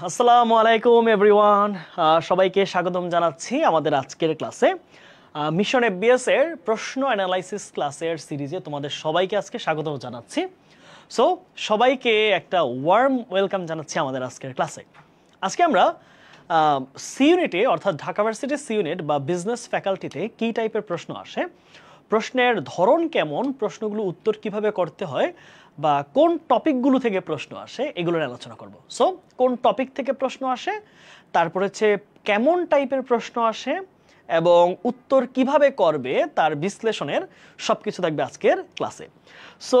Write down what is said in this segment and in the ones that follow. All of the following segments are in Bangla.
আসসালামু আলাইকুম এভরিওয়ান, সবাইকে স্বাগতম জানাচ্ছি আমাদের আজকের ক্লাসে। মিশন এফবিএস এর প্রশ্ন অ্যানালাইসিস ক্লাসের সিরিজে তোমাদের সবাইকে আজকে স্বাগতম জানাচ্ছি। সো সবাইকে একটা ওয়ার্ম ওয়েলকাম জানাচ্ছি আমাদের আজকের ক্লাসে। আজকে আমরা সি ইউনিটে অর্থাৎ ঢাকা ভার্সিটির সি ইউনিট বা বিজনেস ফ্যাকাল্টিতে কী টাইপের প্রশ্ন আসে, প্রশ্নের ধরন কেমন, প্রশ্নগুলো উত্তর কিভাবে করতে হয় বা কোন টপিকগুলো থেকে প্রশ্ন আসে এগুলো নিয়ে আলোচনা করব। সো কোন টপিক থেকে প্রশ্ন আসে, তারপর হচ্ছে কেমন টাইপের প্রশ্ন আসে এবং উত্তর কিভাবে করবে তার বিশ্লেষণের সব কিছু থাকবে আজকের ক্লাসে। সো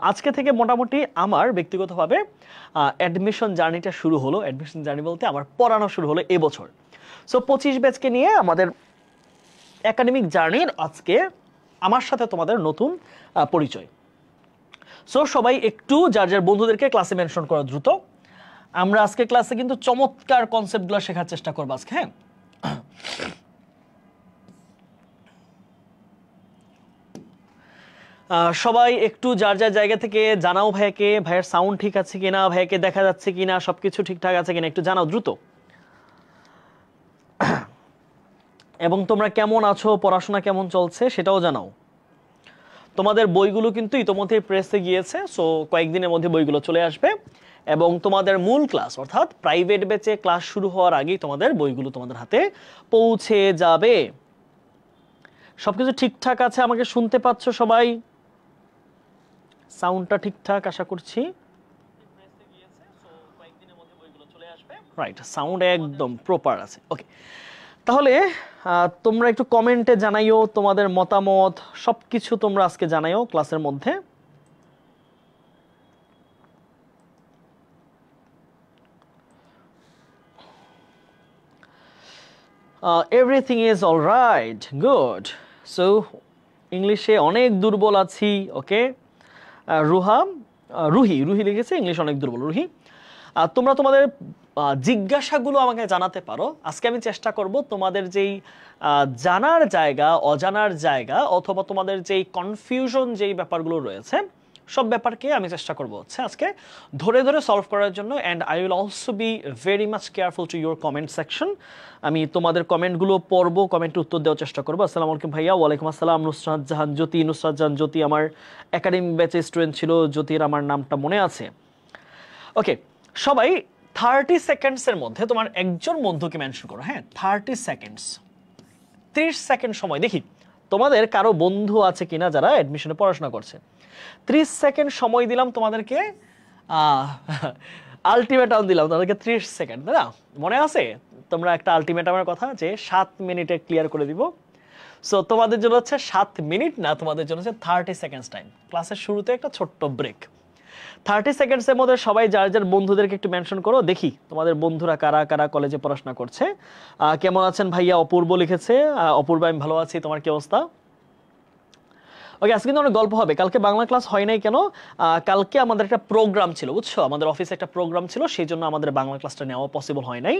আজকে থেকে মোটামুটি আমার ব্যক্তিগতভাবে অ্যাডমিশন জার্নিটা শুরু হলো। অ্যাডমিশন জার্নি বলতে আমার পড়ানো শুরু হলো এবছর। সো 25 ব্যাচকে নিয়ে আমাদের একাডেমিক জার্নির আজকে আমার সাথে তোমাদের নতুন পরিচয়। সো সবাই একটু যার যার বন্ধুদেরকে ক্লাসে মেনশন করা দ্রুত। আমরা আজকে ক্লাসে কিন্তু চমৎকার কনসেপ্টগুলো শেখার চেষ্টা করবো আজকে। হ্যাঁ, সবাই একটু যার যার জায়গা থেকে জানাও ভাইয়াকে, ভাইয়ের সাউন্ড ঠিক আছে কিনা, ভাইয়াকে দেখা যাচ্ছে কিনা, সবকিছু ঠিকঠাক আছে কিনা একটু জানাও দ্রুত। এবং তোমরা কেমন আছো, পড়াশোনা কেমন চলছে সেটাও জানাও। তোমাদের বইগুলো কিন্তু ইতোমধ্যে প্রেসে গিয়েছে, সো কয়েকদিনের মধ্যে বইগুলো চলে আসবে এবং তোমাদের মূল ক্লাস অর্থাৎ প্রাইভেট ব্যাচে ক্লাস শুরু হওয়ার আগেই তোমাদের বইগুলো তোমাদের হাতে পৌঁছে যাবে। সবকিছু ঠিকঠাক আছে? আমাকে শুনতে পাচ্ছ সবাই? সাউন্ডটা ঠিকঠাক আশা করছি। রাইট, সাউন্ড একদম প্রপার আছে। ওকে, তাহলে তোমরা একটু কমেন্টে জানাইও তোমাদের মতামত, সবকিছু তোমরা আজকে জানাইও ক্লাসের মধ্যে। Everything is alright, good. So ইংলিশে অনেক দুর্বল আছি। ওকে, রুহি লিখেছে ইংলিশ অনেক দুর্বল। রুহি, তোমরা তোমাদের জিজ্ঞাসাগুলো আমাকে জানাতে পারো। আজকে আমি চেষ্টা করব তোমাদের যেই জানার জায়গা, অজানার জায়গা অথবা তোমাদের যেই কনফিউশন যেই ব্যাপারগুলো রয়েছে সব ব্যাপারকে আমি চেষ্টা করব হচ্ছে আজকে ধরে ধরে সলভ করার জন্য। And I will also be very much careful to your comment section. আমি তোমাদের কমেন্টগুলো পড়বো, কমেন্টের উত্তর দেওয়ার চেষ্টা করবো। আসসালামু আলাইকুম ভাইয়া। ওয়ালাইকুম আসসালাম। নুসরাত জাহান জ্যোতি আমার একাডেমিক ব্যাচের স্টুডেন্ট ছিল। জ্যোতির আমার নামটা মনে আছে। ওকে, সবাই 30 সেকেন্ডসের মধ্যে তোমার একজন বন্ধুকে মেনশন করো। হ্যাঁ, 30 সেকেন্ডস, 30 সেকেন্ড সময়। দেখি তোমাদের কারো বন্ধু আছে কিনা যারা অ্যাডমিশনে পড়াশোনা করছে। 30 সেকেন্ড সময় দিলাম তোমাদেরকে, আলটিমেটাম দিলাম তোমাদেরকে 30 সেকেন্ড, তাই না? মনে আছে তোমরা একটা আলটিমেটামের কথা যে 7 মিনিটে ক্লিয়ার করে দিব। সো তোমাদের জন্য হচ্ছে 7 মিনিট না, তোমাদের জন্য হচ্ছে 30 সেকেন্ডস টাইম। ক্লাসের শুরুতে একটা ছোট্ট ব্রেক। 30 সেকেন্ডসের মধ্যে সবাই যার যার বন্ধুদেরকে একটু মেনশন করো। দেখি তোমাদের বন্ধুরা কারা কারা কলেজে পড়াশোনা করছে। কেমন আছেন ভাইয়া? অপূর্ব লিখেছে। অপূর্ব, আমি ভালো আছি, তোমার কি অবস্থা? ওকে, আজকে কিন্তু অনেক গল্প হবে। কালকে বাংলা ক্লাস হয় নাই কেন? কালকে আমাদের একটা প্রোগ্রাম ছিল, বুঝছো? আমাদের অফিসে একটা প্রোগ্রাম ছিল, সেই জন্য আমাদের বাংলা ক্লাসটা নেওয়া পসিবল হয় নাই।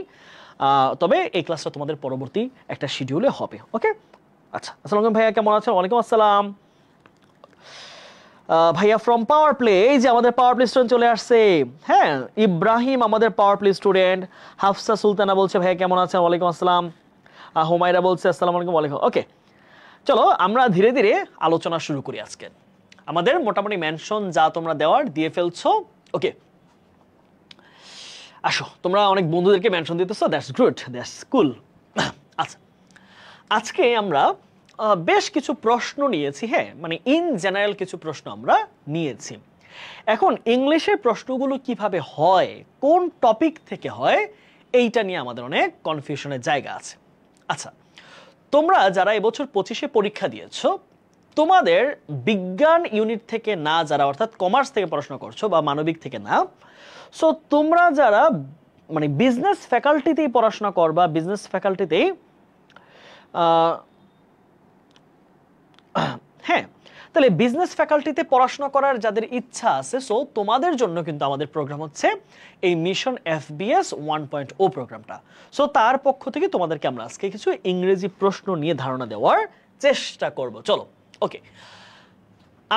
তবে এই ক্লাসটা তোমাদের পরবর্তী একটা শিডিউলে হবে। ওকে, আচ্ছা। আসসালামু আলাইকুম ভাইয়া, কেমন আছেন? ওয়ালাইকুম আসসালাম ভাইয়া ফ্রম পাওয়ার প্লে। এই যে আমাদের পাওয়ার প্লে স্টুডেন্ট চলে আসছে। হ্যাঁ, ইব্রাহিম আমাদের power play student. Hafsa Sultana বলছে ভাইয়া কেমন আছেন? ওয়ালাইকুম আসসালাম। হুমায়রা বলছে আসসালামু আলাইকুম। ওয়ালাইকুম। ওকে, চলো আমরা ধীরে ধীরে আলোচনা শুরু করি আজকে। আমাদের মোটামুটি মেনশন যা তোমরা দেওয়ার দিয়ে ফেলছো। ওকে, আসো, তোমরা অনেক বন্ধুদেরকে মেনশন দিতেছো, দ্যাটস গুড, দ্যাটস কুল। আচ্ছা, আজকে আমরা বেশ কিছু প্রশ্ন নিয়েছি, হ্যাঁ, মানে ইন জেনারেল কিছু প্রশ্ন আমরা নিয়েছি। এখন ইংলিশের প্রশ্নগুলো কিভাবে হয়, কোন টপিক থেকে হয়, এইটা নিয়ে আমাদের অনেক কনফিউশনের জায়গা আছে। আচ্ছা, তোমরা যারা এবছর 25-এ পরীক্ষা দিয়েছো, তোমাদের বিজ্ঞান ইউনিট থেকে না, যারা অর্থাৎ কমার্স থেকে পড়াশোনা করছো বা মানবিক থেকে না, সো তোমরা যারা মানে বিজনেস ফ্যাকাল্টিতেই পড়াশোনা করবা, বিজনেস ফ্যাকাল্টিতেই হ্যাঁ, তাহলে বিজনেস ফ্যাকাল্টিতে পড়াশোনা করার যাদের ইচ্ছা আছে, সো তোমাদের জন্য কিন্তু আমাদের প্রোগ্রাম হচ্ছে এই মিশন FBS 1.0 প্রোগ্রামটা। সো তার পক্ষ থেকে তোমাদেরকে আমরা আজকে কিছু ইংরেজি প্রশ্ন নিয়ে ধারণা দেওয়ার চেষ্টা করব। চলো, ওকে,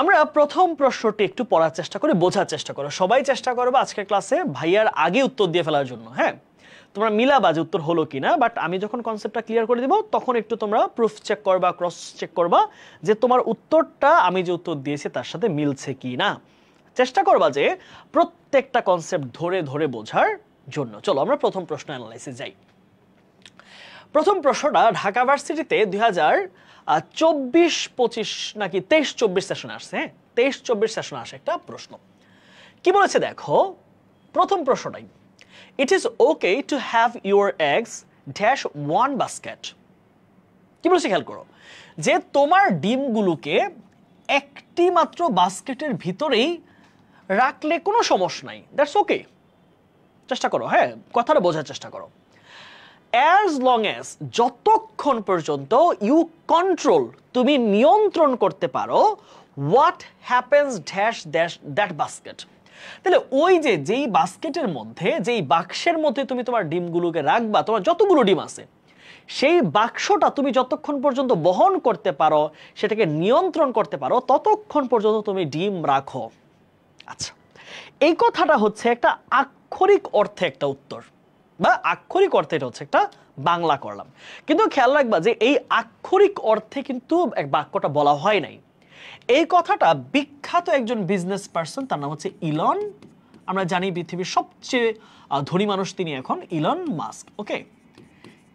আমরা প্রথম প্রশ্নটি একটু পড়ার চেষ্টা করি, বোঝার চেষ্টা করো। সবাই চেষ্টা করবো আজকের ক্লাসে ভাইয়ার আগে উত্তর দিয়ে ফেলার জন্য। হ্যাঁ, তোমরা মিলাবা যে উত্তর হলো কিনা, বাট আমি যখন কনসেপ্টটা ক্লিয়ার করে দিব তখন একটু তোমরা প্রুফ চেক করবা, ক্রস চেক করবা যে তোমার উত্তরটা আমি যে উত্তর দিয়েছি তার সাথে মিলছে কি না। চেষ্টা করবা যে প্রত্যেকটা কনসেপ্ট ধরে ধরে বোঝার জন্য। চলো আমরা প্রথম প্রশ্ন অ্যানালাইসিস যাই। প্রথম প্রশ্নটা ঢাকা ভার্সিটিতে 2024-25 নাকি 23-24 সেশন আসছে। হ্যাঁ, 23-24 সেশন আসে একটা প্রশ্ন। কি বলেছে দেখো, প্রথম প্রশ্নটাই, it is okay to have your eggs dash one basket. কি বলেছে খেয়াল করো, যে তোমার ডিমগুলোকে একটি মাত্র বাস্কেটের ভিতরেই রাখলে কোনো সমস্যা নাই, দ্যাটস ওকে। চেষ্টা করো, হ্যাঁ, কথাটা বোঝার চেষ্টা করো। অ্যাজ লং অ্যাজ, যতক্ষণ পর্যন্ত ইউ কন্ট্রোল, তুমি নিয়ন্ত্রণ করতে পারো, what happens dash dash that basket. তাহলে ওই যে যেই বাস্কেটের মধ্যে, যেই বাক্সের মধ্যে তুমি তোমার ডিমগুলোকে রাখবা, তোমার যতগুলো ডিম আছে, সেই বাক্সটা তুমি যতক্ষণ পর্যন্ত বহন করতে পারো, সেটাকে নিয়ন্ত্রণ করতে পারো, ততক্ষণ পর্যন্ত তুমি ডিম রাখো। আচ্ছা, এই কথাটা হচ্ছে একটা আক্ষরিক অর্থে একটা উত্তর, বা আক্ষরিক অর্থে এটা হচ্ছে একটা বাংলা করলাম, কিন্তু খেয়াল রাখবা যে এই আক্ষরিক অর্থে কিন্তু এক বাক্যটা বলা হয় নাই। এই কথাটা বিখ্যাত একজন বিজনেস পার্সন, তার নাম হচ্ছে ইলন, আমরা জানি পৃথিবীর সবচেয়ে ধনী মানুষ তিনি এখন, ইলন মাস্ক। ওকে,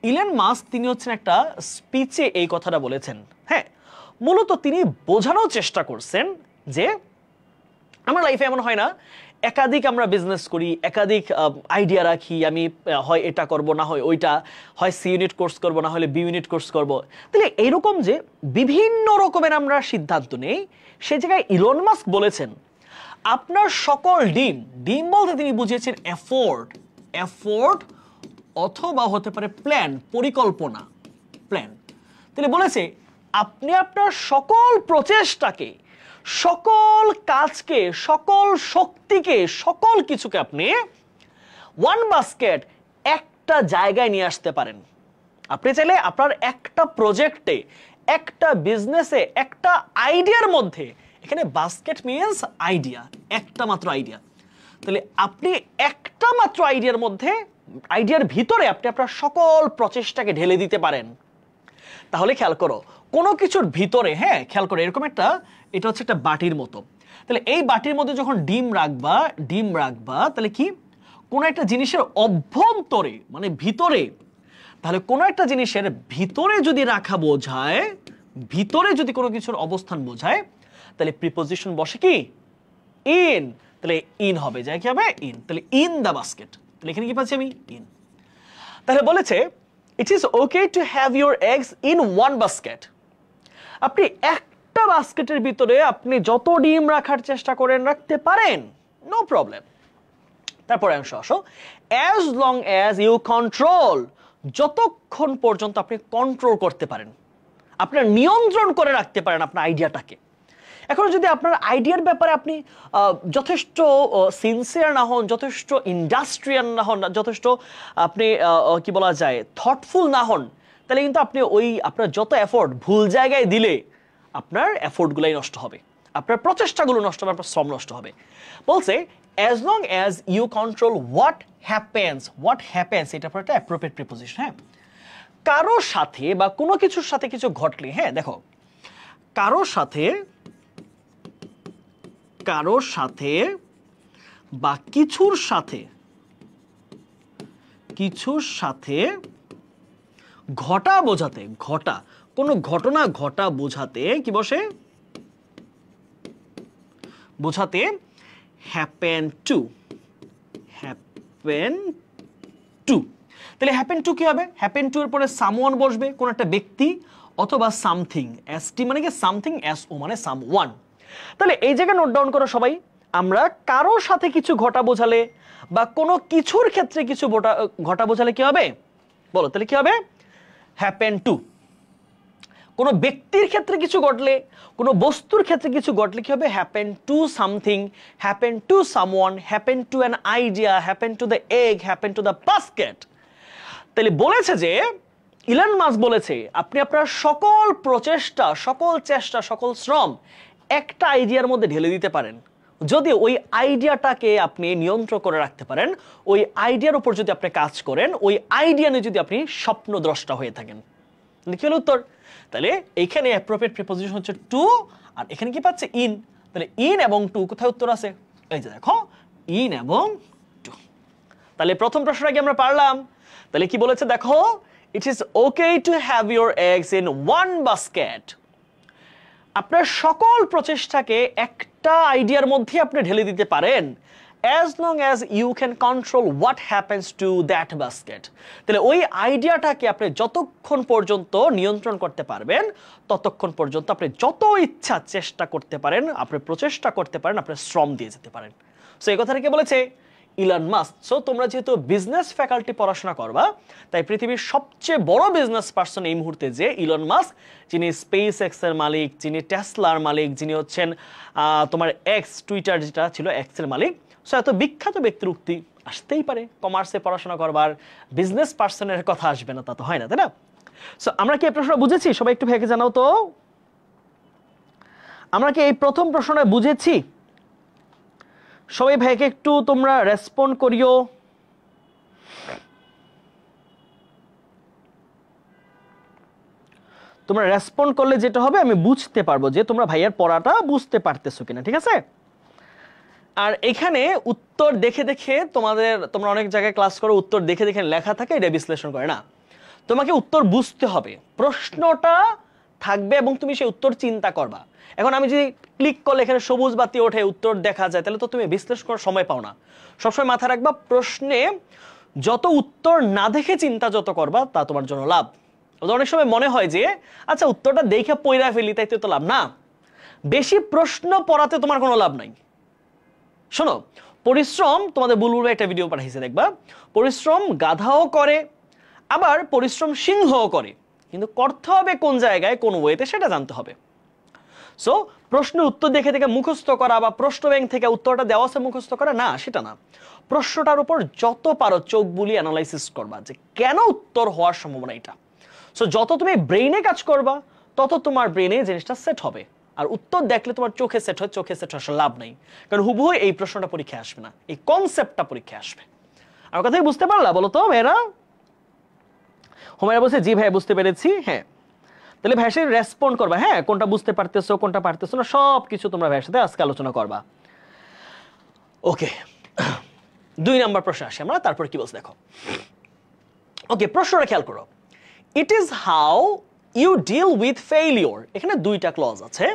ইলন মাস্ক তিনি হচ্ছেন একটা স্পিচে এই কথাটা বলেছেন। হ্যাঁ, মূলত তিনি বোঝানোর চেষ্টা করছেন যে আমার লাইফে এমন হয় না একাধিক আমরা বিজনেস করি, একাধিক আইডিয়া রাখি, আমি হয় এটা করব, না হয় ওইটা, হয় সি ইউনিট কোর্স করব, না হলে বি ইউনিট কোর্স করব। তাহলে এইরকম যে বিভিন্ন রকমের আমরা সিদ্ধান্ত নেই, সে জায়গায় ইলন মাস্ক বলেছেন আপনার সকল ডিম, ডিম বলতে তিনি বুঝিয়েছেন এফোর্ট, এফোর্ট অথবা হতে পারে প্ল্যান, পরিকল্পনা, প্ল্যান। তিনি বলেছে আপনি আপনার সকল প্রচেষ্টাকে, সকল কাজকে, সকল শক্তিকে, সকল কিছুকে আপনি ওয়ান বাস্কেট, একটা জায়গায় নিয়ে আসতে পারেন। আপনি চাইলে আপনার একটা প্রজেক্টে, একটা বিজনেসে, একটা আইডিয়ার মধ্যে, এখানে বাস্কেট মিন্স আইডিয়া, একটা মাত্র আইডিয়া, তাহলে আপনি একটা মাত্র আইডিয়ার মধ্যে, আইডিয়ার ভিতরে আপনি আপনার সকল প্রচেষ্টাকে ঢেলে দিতে পারেন। তাহলে খেয়াল করো, কোনো কিছুর ভিতরে, হ্যাঁ খেয়াল করো, এরকম একটা, এটা হচ্ছে একটা বাটির মতো, তাহলে এই বাটির মধ্যে যখন ডিম রাখবা, তাহলে কি কোনো একটা জিনিসের অভ্যন্তরে, মানে ভিতরে, তাহলে কোনো একটা জিনিসের ভিতরে যদি রাখা বোঝায়, ভিতরে যদি কোনো কিছুর অবস্থান বোঝায়, তাহলে প্রিপোজিশন বসে কি ইন, তাহলে ইন হবে, যায় কি হবে ইন, তাহলে ইন দ্য বাস্কেট, তাহলে এখানে কি পাচ্ছি আমি ইন। তাহলে বলেছে it is okay to have your eggs in one basket, আপনি একটা বাস্কেটের ভিতরে আপনি যত ডিম রাখার চেষ্টা করেন রাখতে পারেন, নো প্রবলেম। তারপরে অংশ আসো, as long as you control, যতক্ষণ পর্যন্ত আপনি কন্ট্রোল করতে পারেন, আপনার নিয়ন্ত্রণ করে রাখতে পারেন আপনার আইডিয়াটাকে। এখন যদি আপনার আইডিয়ার ব্যাপারে আপনি যথেষ্ট সিনসিয়ার না হন, যথেষ্ট ইন্ডাস্ট্রিয়াল না হন, যথেষ্ট আপনি কি বলা যায় থটফুল না হন, তাহলে কিন্তু আপনি ওই আপনার যত এফোর্ট ভুল জায়গায় দিলে আপনার এফোর্টগুলাই নষ্ট হবে, আপনার প্রচেষ্টাগুলো নষ্ট হবে, আপনার শ্রম নষ্ট হবে। বলছে as long as you control what happens, এটা পর একটা অ্যাপ্রোপ্রিয়েট প্রিপোজিশন। হ্যাঁ, কারোর সাথে বা কোনো কিছুর সাথে কিছু ঘটলে, হ্যাঁ দেখো, কারোর সাথে কারোর সাথে বা কিছুর সাথে ঘটা বোঝাতে, ঘটা কোনো ঘটনা ঘটা বোঝাতে কি বসে? বোঝাতে হ্যাপেন টু। তাহলে হ্যাপেন টু কি হবে? হ্যাপেন টু এর পরে সামওয়ান বসবে, কোন একটা ব্যক্তি অথবা সামথিং। এসটি মানে কি সামথিং, এসও মানে সামওয়ান। তাহলে এই জায়গায় নোট ডাউন করো সবাই, আমরা কারোর সাথে কিছু ঘটা বোঝালে বা কোনো কিছুর ক্ষেত্রে কিছু ঘটা বোঝালে কি হবে বলো? তাহলে কি হবে? Happen to. কোনো ব্যক্তির ক্ষেত্রে কিছু ঘটলে, কোনো বস্তুর ক্ষেত্রে কিছু ঘটলে কি হবে? Happen to something, happen to someone, happen to an idea, happen to the egg, happen to the basket. তাহলে বলেছে যে ইলন মাস্ক বলেছে আপনি আপনার সকল প্রচেষ্টা, সকল চেষ্টা, সকল শ্রম একটা আইডিয়ার মধ্যে ঢেলে দিতে পারেন যদি ওই আইডিয়াটাকে আপনি নিয়ন্ত্রণ করে রাখতে পারেন, ওই আইডিয়ার উপর যদি আপনি কাজ করেন, ওই আইডিয়া নিয়ে যদি আপনি স্বপ্নদ্রষ্টা হয়ে থাকেন। কি হলো উত্তর? তাহলে এইখানে অ্যাপ্রোপ্রিয়েট প্রিপোজিশন হচ্ছে টু, আর এখানে কি পাচ্ছে? ইন। তাহলে ইন এবং টু, কোথায় উত্তর আছে? এই যে দেখো, ইন এবং টু। তাহলে প্রথম প্রশ্নটা কি আমরা পারলাম? তাহলে কি বলেছে দেখো, it is okay to have your eggs in one basket. আপনার সকল প্রচেষ্টাকে একটা আইডিয়ার মধ্যে আপনি ঢেলে দিতে পারেন as long as you can control what happens to that basket। তাহলে ওই আইডিয়াটাকে আপনি যতক্ষণ পর্যন্ত নিয়ন্ত্রণ করতে পারবেন ততক্ষণ পর্যন্ত আপনি যত ইচ্ছা চেষ্টা করতে পারেন, আপনি প্রচেষ্টা করতে পারেন, আপনি শ্রম দিয়ে যেতে পারেন। সো এই কথাটা কে বলেছে? Elon Musk. সো তোমরা যেহেতু বিজনেস ফ্যাকাল্টি পড়াশোনা করবা, তাই পৃথিবীর সবচেয়ে বড় বিজনেস পার্সন এই মুহূর্তে যে ইলন মাস্ক, যিনি স্পেস এক্স এর মালিক, যিনি টেসলার মালিক, যিনি হচ্ছেন তোমার এক্স, টুইটার যেটা ছিল এক্স এর মালিক। সো এত বিখ্যাত ব্যক্তির উক্তি আসতেই পারে, কমার্সে পড়াশোনা করবার বিজনেস পার্সনের কথা আসবে না তা তো হয় না, তাই না? সো আমরা কি এই প্রশ্নটা বুঝেছি? সবাই একটু ভেবে জানাও তো, আমরা কি এই প্রথম প্রশ্নটা বুঝেছি? সবাই ভাইকে একটু তোমরা রেসপন্ড করিও। তোমরা রেসপন্ড করলে যেটা হবে আমি বুঝতে পারবো যে তোমরা ভাইয়ার পড়াটা বুঝতে পারতেছো কিনা, ঠিক আছে? আর এখানে উত্তর দেখে দেখে তোমরা অনেক জায়গায় ক্লাস করো, উত্তর দেখে দেখে লেখা থাকে, এটা বিশ্লেষণ করে না। তোমাকে উত্তর বুঝতে হবে, প্রশ্নটা থাকবে এবং তুমি সেই উত্তর চিন্তা করবা। এখন আমি যদি ক্লিক করলে এখানে সবুজ বাতি ওঠে, উত্তর দেখা যায়, তাহলে তো তুমি বিশ্লেষণ করার সময় পাও না। সবসময় মাথায় রাখবা, প্রশ্নে যত উত্তর না দেখে চিন্তা যত করবা তা তোমার জন্য লাভ। অনেক সময় মনে হয় যে আচ্ছা উত্তরটা দেখে পড়া ফেলি তাইতে তো লাভ না। বেশি প্রশ্ন পড়াতে তোমার কোনো লাভ নাই। শোনো, পরিশ্রম, তোমাদের বুলবুল ভাই একটা ভিডিও পাঠাইছে দেখবা, পরিশ্রম গাধাও করে আবার পরিশ্রম সিংহও করে, কিন্তু করতে হবে কোন জায়গায়, কোন ওয়েতে সেটা জানতে হবে। সো প্রশ্নের উত্তর দেখে দেখে মুখস্থ করা বা প্রশ্ন ব্যাংক থেকে উত্তরটা দেওয়া আছে মুখস্থ করা না, সেটা না। প্রশ্নটার উপর যত পারো চোখ বুলিয়ে অ্যানালাইসিস করবা যে কেন উত্তর হওয়ার সম্ভাবনা এটা। সো যত তুমি ব্রেইনে কাজ করবা তত তোমার ব্রেইনে জিনিসটা সেট হবে। আর উত্তর দেখলে তোমার চোখে সেট হয়, চোখে সেট হওয়ার লাভ নেই, কারণ হুবহু এই প্রশ্নটা পরীক্ষায় আসবে না, এই কনসেপ্টটা পরীক্ষায় আসবে। আমার কথা বুঝতে পারলা বলো তো ভাইরা? হুমায়রা বলছে জি ভাই বুঝতে পেরেছি। হ্যাঁ, তাহলে ভাইয়ের সাথে রেসপন্ড করবা, হ্যাঁ কোনটা বুঝতে পারতেছো কোনটা পারতেছো না সব কিছু তোমরা ভাইয়ের সাথে আজকে আলোচনা করবা। ওকে, 2 নাম্বার প্রশ্ন আসি আমরা, তারপর কি বলছে দেখো। ওকে, প্রশ্নটা খেয়াল করো। It is how you deal with failure. এখানে 2টা ক্লজ আছে।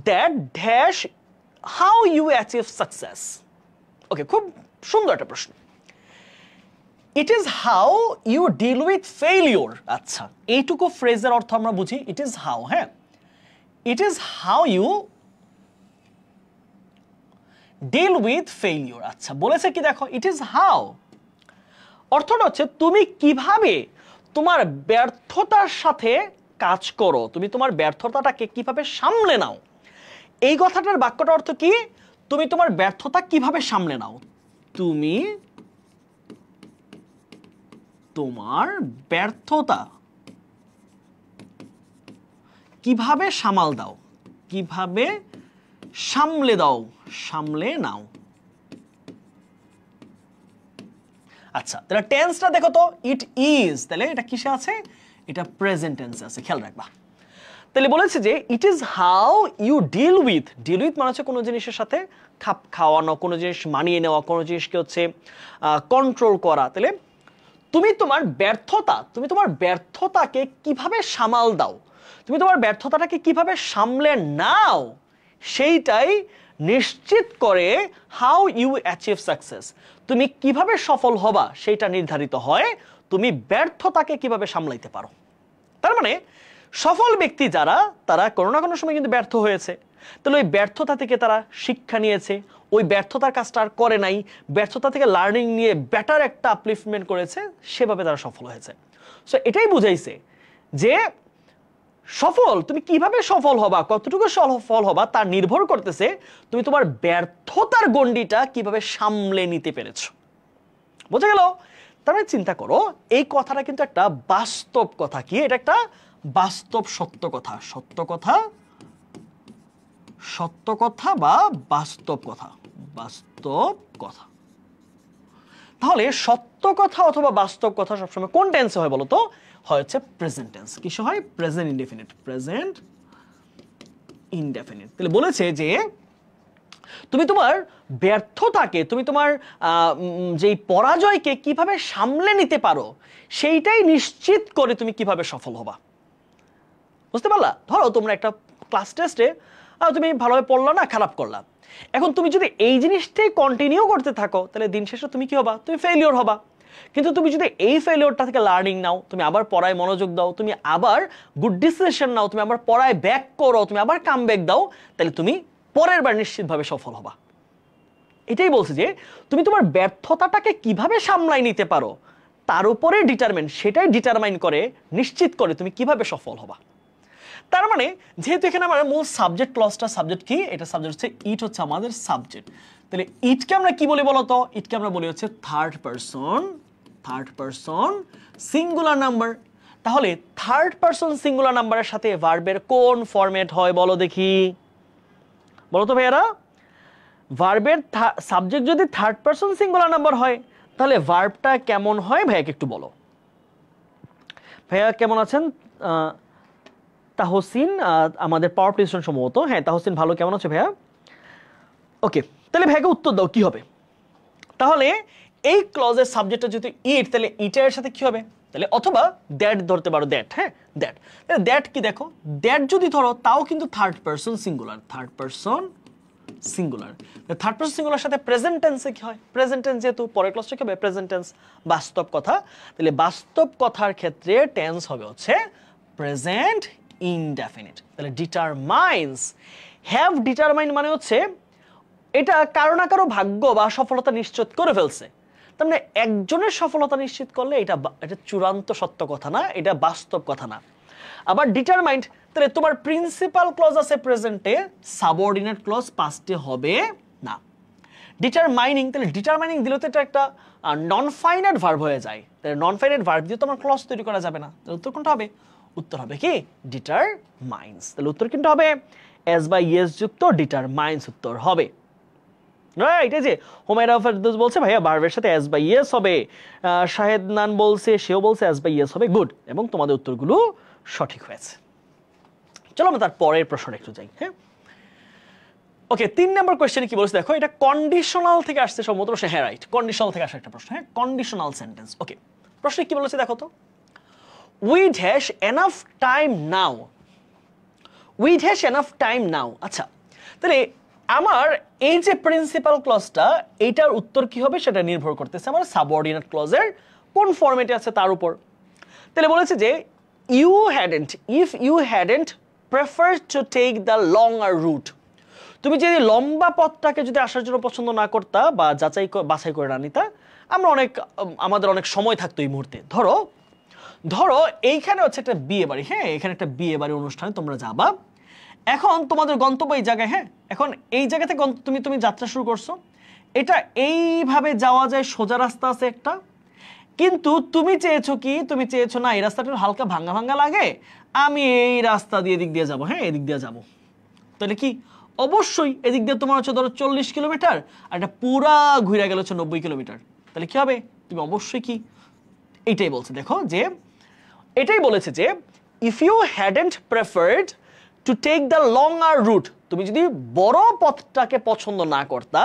That dash how you achieve success. Okay, খুব সুন্দর একটা প্রশ্ন। It is how you deal with failure. আচ্ছা, এইটুকু ফ্রেজের অর্থ আমরা বুঝি, ইট ইজ হাউ। হ্যাঁ, it is how you deal with failure. আচ্ছা, বলেছে কি দেখো, ইট ইজ হাউ, অর্থটা হচ্ছে তুমি কিভাবে তোমার ব্যর্থতার সাথে কাজ করো, তুমি তোমার ব্যর্থতাটাকে কিভাবে সামলে নাও। এই কথাটার বাক্যটা অর্থ কি? তুমি তোমার ব্যর্থতা কিভাবে সামলে নাও, তুমি তোমার ব্যর্থতা কিভাবে সামাল দাও, কিভাবে সামলে দাও, সামলে নাও। আচ্ছা, তাহলে টেন্সটা দেখো তো, ইট ইজ, তাহলে এটা কিসে আছে? এটা প্রেজেন্ট টেন্সে আছে, খেয়াল রাখবা। তাহলে বলেছে যে it is how you deal with মানে হচ্ছে কোনো জিনিসের সাথে খাপ খাওয়ানো, কোনো জিনিস মানিয়ে নেওয়া, কোনো জিনিসকে হচ্ছে কন্ট্রোল করা। তাহলে তুমি তোমার ব্যর্থতাকে কিভাবে সামাল দাও, তুমি তোমার ব্যর্থতাটাকে কিভাবে সামলে নাও, সেইটাই নিশ্চিত করে হাউ ইউ অ্যাচিভ সাকসেস। তুমি কিভাবে সফল হবা সেইটা নির্ধারিত হয় তুমি ব্যর্থতাকে কিভাবে সামলাইতে পারো। তার মানে সফল ব্যক্তি যারা, তারা কোনো না কোনো সময় কিন্তু ব্যর্থ হয়েছে, তাহলে ওই ব্যর্থতা থেকে তারা শিক্ষা নিয়েছে, ওই ব্যর্থতার কাজটা আর করে নাই, ব্যর্থতা থেকে লার্নিং নিয়ে বেটার একটা আপলিফমেন্ট করেছে, সেভাবে তারা সফল হয়েছে। সো এটাই বুঝাইছে যে তুমি কিভাবে সফল হবা, কতটুকু সফল হবা তা নির্ভর করতেছে তুমি তোমার ব্যর্থতার গণ্ডিটা কিভাবে সামলে নিতে পেরেছো। বোঝা গেল? তার মানে চিন্তা করো, এই কথাটা কিন্তু একটা বাস্তব কথা। কি এটা? একটা বাস্তব সত্য কথা বা বাস্তব কথা। তাহলে সত্য কথা অথবা বাস্তব কথা সবসময় কোন টেন্সে হয় বলো তো? হয় হচ্ছে প্রেজেন্ট টেন্স। কিসে হয়? Present indefinite. তাহলে বলেছে যে তুমি তোমার ব্যর্থতাকে, তুমি তোমার যেই পরাজয়কে কিভাবে সামলে নিতে পারো সেইটাই নিশ্চিত করে তুমি কিভাবে সফল হবা। বুঝতে পারলা? ধরো তোমরা একটা ক্লাস টেস্টে তুমি ভালোভাবে পড়লা না, খারাপ করলা। এখন তুমি যদি এই জিনিসটাই কন্টিনিউ করতে থাকো তাহলে দিন শেষে তুমি কি হবা? তুমি ফেলিওর হবা। কিন্তু তুমি যদি এই ফেলিওরটা থেকে লার্নিং নাও, তুমি আবার পড়ায় মনোযোগ দাও, তুমি আবার গুড ডিসিশন নাও, তুমি আবার পড়ায় ব্যাক করো, তুমি আবার কাম ব্যাক দাও, তাহলে তুমি পরের বার নিশ্চিতভাবে সফল হবা। এটাই বলছে যে তুমি তোমার ব্যর্থতাটাকে কিভাবে সামলাই নিতে পারো তার উপরে সেটাই ডিটারমাইন করে, নিশ্চিত করে তুমি কিভাবে সফল হবা। তার মানে যেহেতু এখানে আমার মূল সাবজেক্ট ক্লজটা, সাবজেক্ট কি? এটা সাবজেক্ট হচ্ছে ইট, হচ্ছে আমাদের সাবজেক্ট। তাহলে ইটকে আমরা কি বলি বলতো? ইটকে আমরা বলি হচ্ছে থার্ড পারসন সিঙ্গুলার নাম্বার। তাহলে থার্ড পারসন সিঙ্গুলার নাম্বারের সাথে ভার্বের কোন ফরম্যাট হয় বলো দেখি? বলো তো ভাইয়ারা, ভার্বের সাবজেক্ট যদি থার্ড পারসন সিঙ্গুলার নাম্বার হয় তাহলে ভার্বটা কেমন হয় ভাইয়াকে একটু বলো। ভাইয়া কেমন আছেন? তাহসিন আমাদের পাওয়ার প্লেস্টেশন সম্ভবত। হ্যাঁ তাহসিন ভালো, কেমন আছো ভাইয়া? ওকে, তাহলে ভাইয়াকে উত্তর দাও কি হবে। তাহলে এই ক্লজের সাবজেক্টটা যদি ইট, তাহলে ইটের সাথে কি হবে? তাহলে অথবা দ্যাট ধরতে পারো, দ্যাট। হ্যাঁ দ্যাট, তাহলে দ্যাট কি দেখো, দ্যাট যদি ধরো তাও কিন্তু third person singular. Third person singular সাথে প্রেজেন্ট টেন্সে কি হয়? প্রেজেন্ট টেন্স, যেহেতু পরের ক্লাসটা কি হবে? প্রেজেন্ট টেন্স, বাস্তব কথা। তাহলে বাস্তব কথার ক্ষেত্রে টেন্স হবে হচ্ছে প্রেজেন্ট ইনডেফিনিট। তাহলে ডিটারমাইন্স, হ্যাভ ডিটারমাইন মানে হচ্ছে এটা কারো না কারো ভাগ্য বা সফলতা নিশ্চিত করে ফেলছে। তার মানে একজনের সফলতা নিশ্চিত করলে এটা চূড়ান্ত সত্য কথা না, এটা বাস্তব কথা না। আবার ডিটারমাইন্ড, তাহলে তোমার প্রিন্সিপাল ক্লজ আছে প্রেজেন্টে, সাবঅর্ডিনেট ক্লজ পাস্টে হবে না। ডিটারমাইনিং, তাহলে ডিটারমাইনিং দিলে তো এটা একটা নন ফাইনাইট ভার্ব হয়ে যায়। তাহলে নন ফাইনাইট ভার্ব দিয়ে তোমার ক্লজ তৈরি করা যাবে না। তাহলে উত্তর কোনটা হবে? উত্তর হবে কি? ডিটারমাইন্স। তাহলে উত্তর কিন্তু হবে এস বা ইয়েস যুক্ত ডিটারমাইন্স উত্তর হবে। রাইট, এই যে হুমায়রা ফেরদৌস বলছে ভাইয়া ভার্বের সাথে এস বা ইয়েস হবে। শাহেদ নান বলছে, সেও বলছে এস বা ইয়েস হবে। গুড, এবং তোমাদের উত্তরগুলো সঠিক হয়েছে। চলো আমরা তার পরের প্রশ্নটা একটু যাই। হ্যাঁ ওকে, 3 নম্বর কোয়েশ্চেনে কি বলছে দেখো, এটা কন্ডিশনাল থেকে আসছে সম্ভবত প্রশ্ন। হ্যাঁ রাইট, কন্ডিশনাল থেকে আসা একটা প্রশ্ন। হ্যাঁ, কন্ডিশনাল সেন্টেন্স। ওকে, প্রশ্নে কি বলেছে দেখো তো, with hash enough time now. With hash enough time now. আচ্ছা, তাহলে আমার এই যে প্রিন্সিপাল ক্লজটা, এইটার উত্তর কি হবে সেটা নির্ভর করতেছে আমার সাবঅর্ডিনেট ক্লজের কোন ফরম্যাটে আছে তার উপর। তাহলে বলেছে যে you hadn't, if you hadn't prefer to take the longer route, তুমি যদি লম্বা পথটাকে যদি আসার জন্য পছন্দ না করতা বা বাছাই করে না নিতা, আমাদের অনেক সময় থাকতো এই মুহূর্তে। ধরো এইখানে হচ্ছে একটা বিয়ে বাড়ি। হ্যাঁ, এখানে একটা বিয়ে বাড়ি অনুষ্ঠানে তোমরা যাবা। এখন তোমাদের গন্তব্য এই জায়গায়। হ্যাঁ, এখন এই জায়গা থেকে তুমি যাত্রা শুরু করছো। এটা এইভাবে যাওয়া যায়, সোজা রাস্তা আছে একটা, কিন্তু তুমি চেয়েছো না এই রাস্তাটা হালকা ভাঙ্গা লাগে, আমি এই রাস্তা দিয়ে এদিক দিয়ে যাবো। হ্যাঁ, এদিক দিয়ে যাবো। তাহলে কি অবশ্যই এদিক দিয়ে তোমার হচ্ছে ধরো 40 কিলোমিটার, আর এটা পুরা ঘুরে গেল হচ্ছে 90 কিলোমিটার। তাহলে কি হবে? তুমি অবশ্যই কি এইটাই বলছে, দেখো যে এটাই বলেছে যে if you hadn't preferred to take the longer route, তুমি যদি বড় পথটাকে পছন্দ না করতা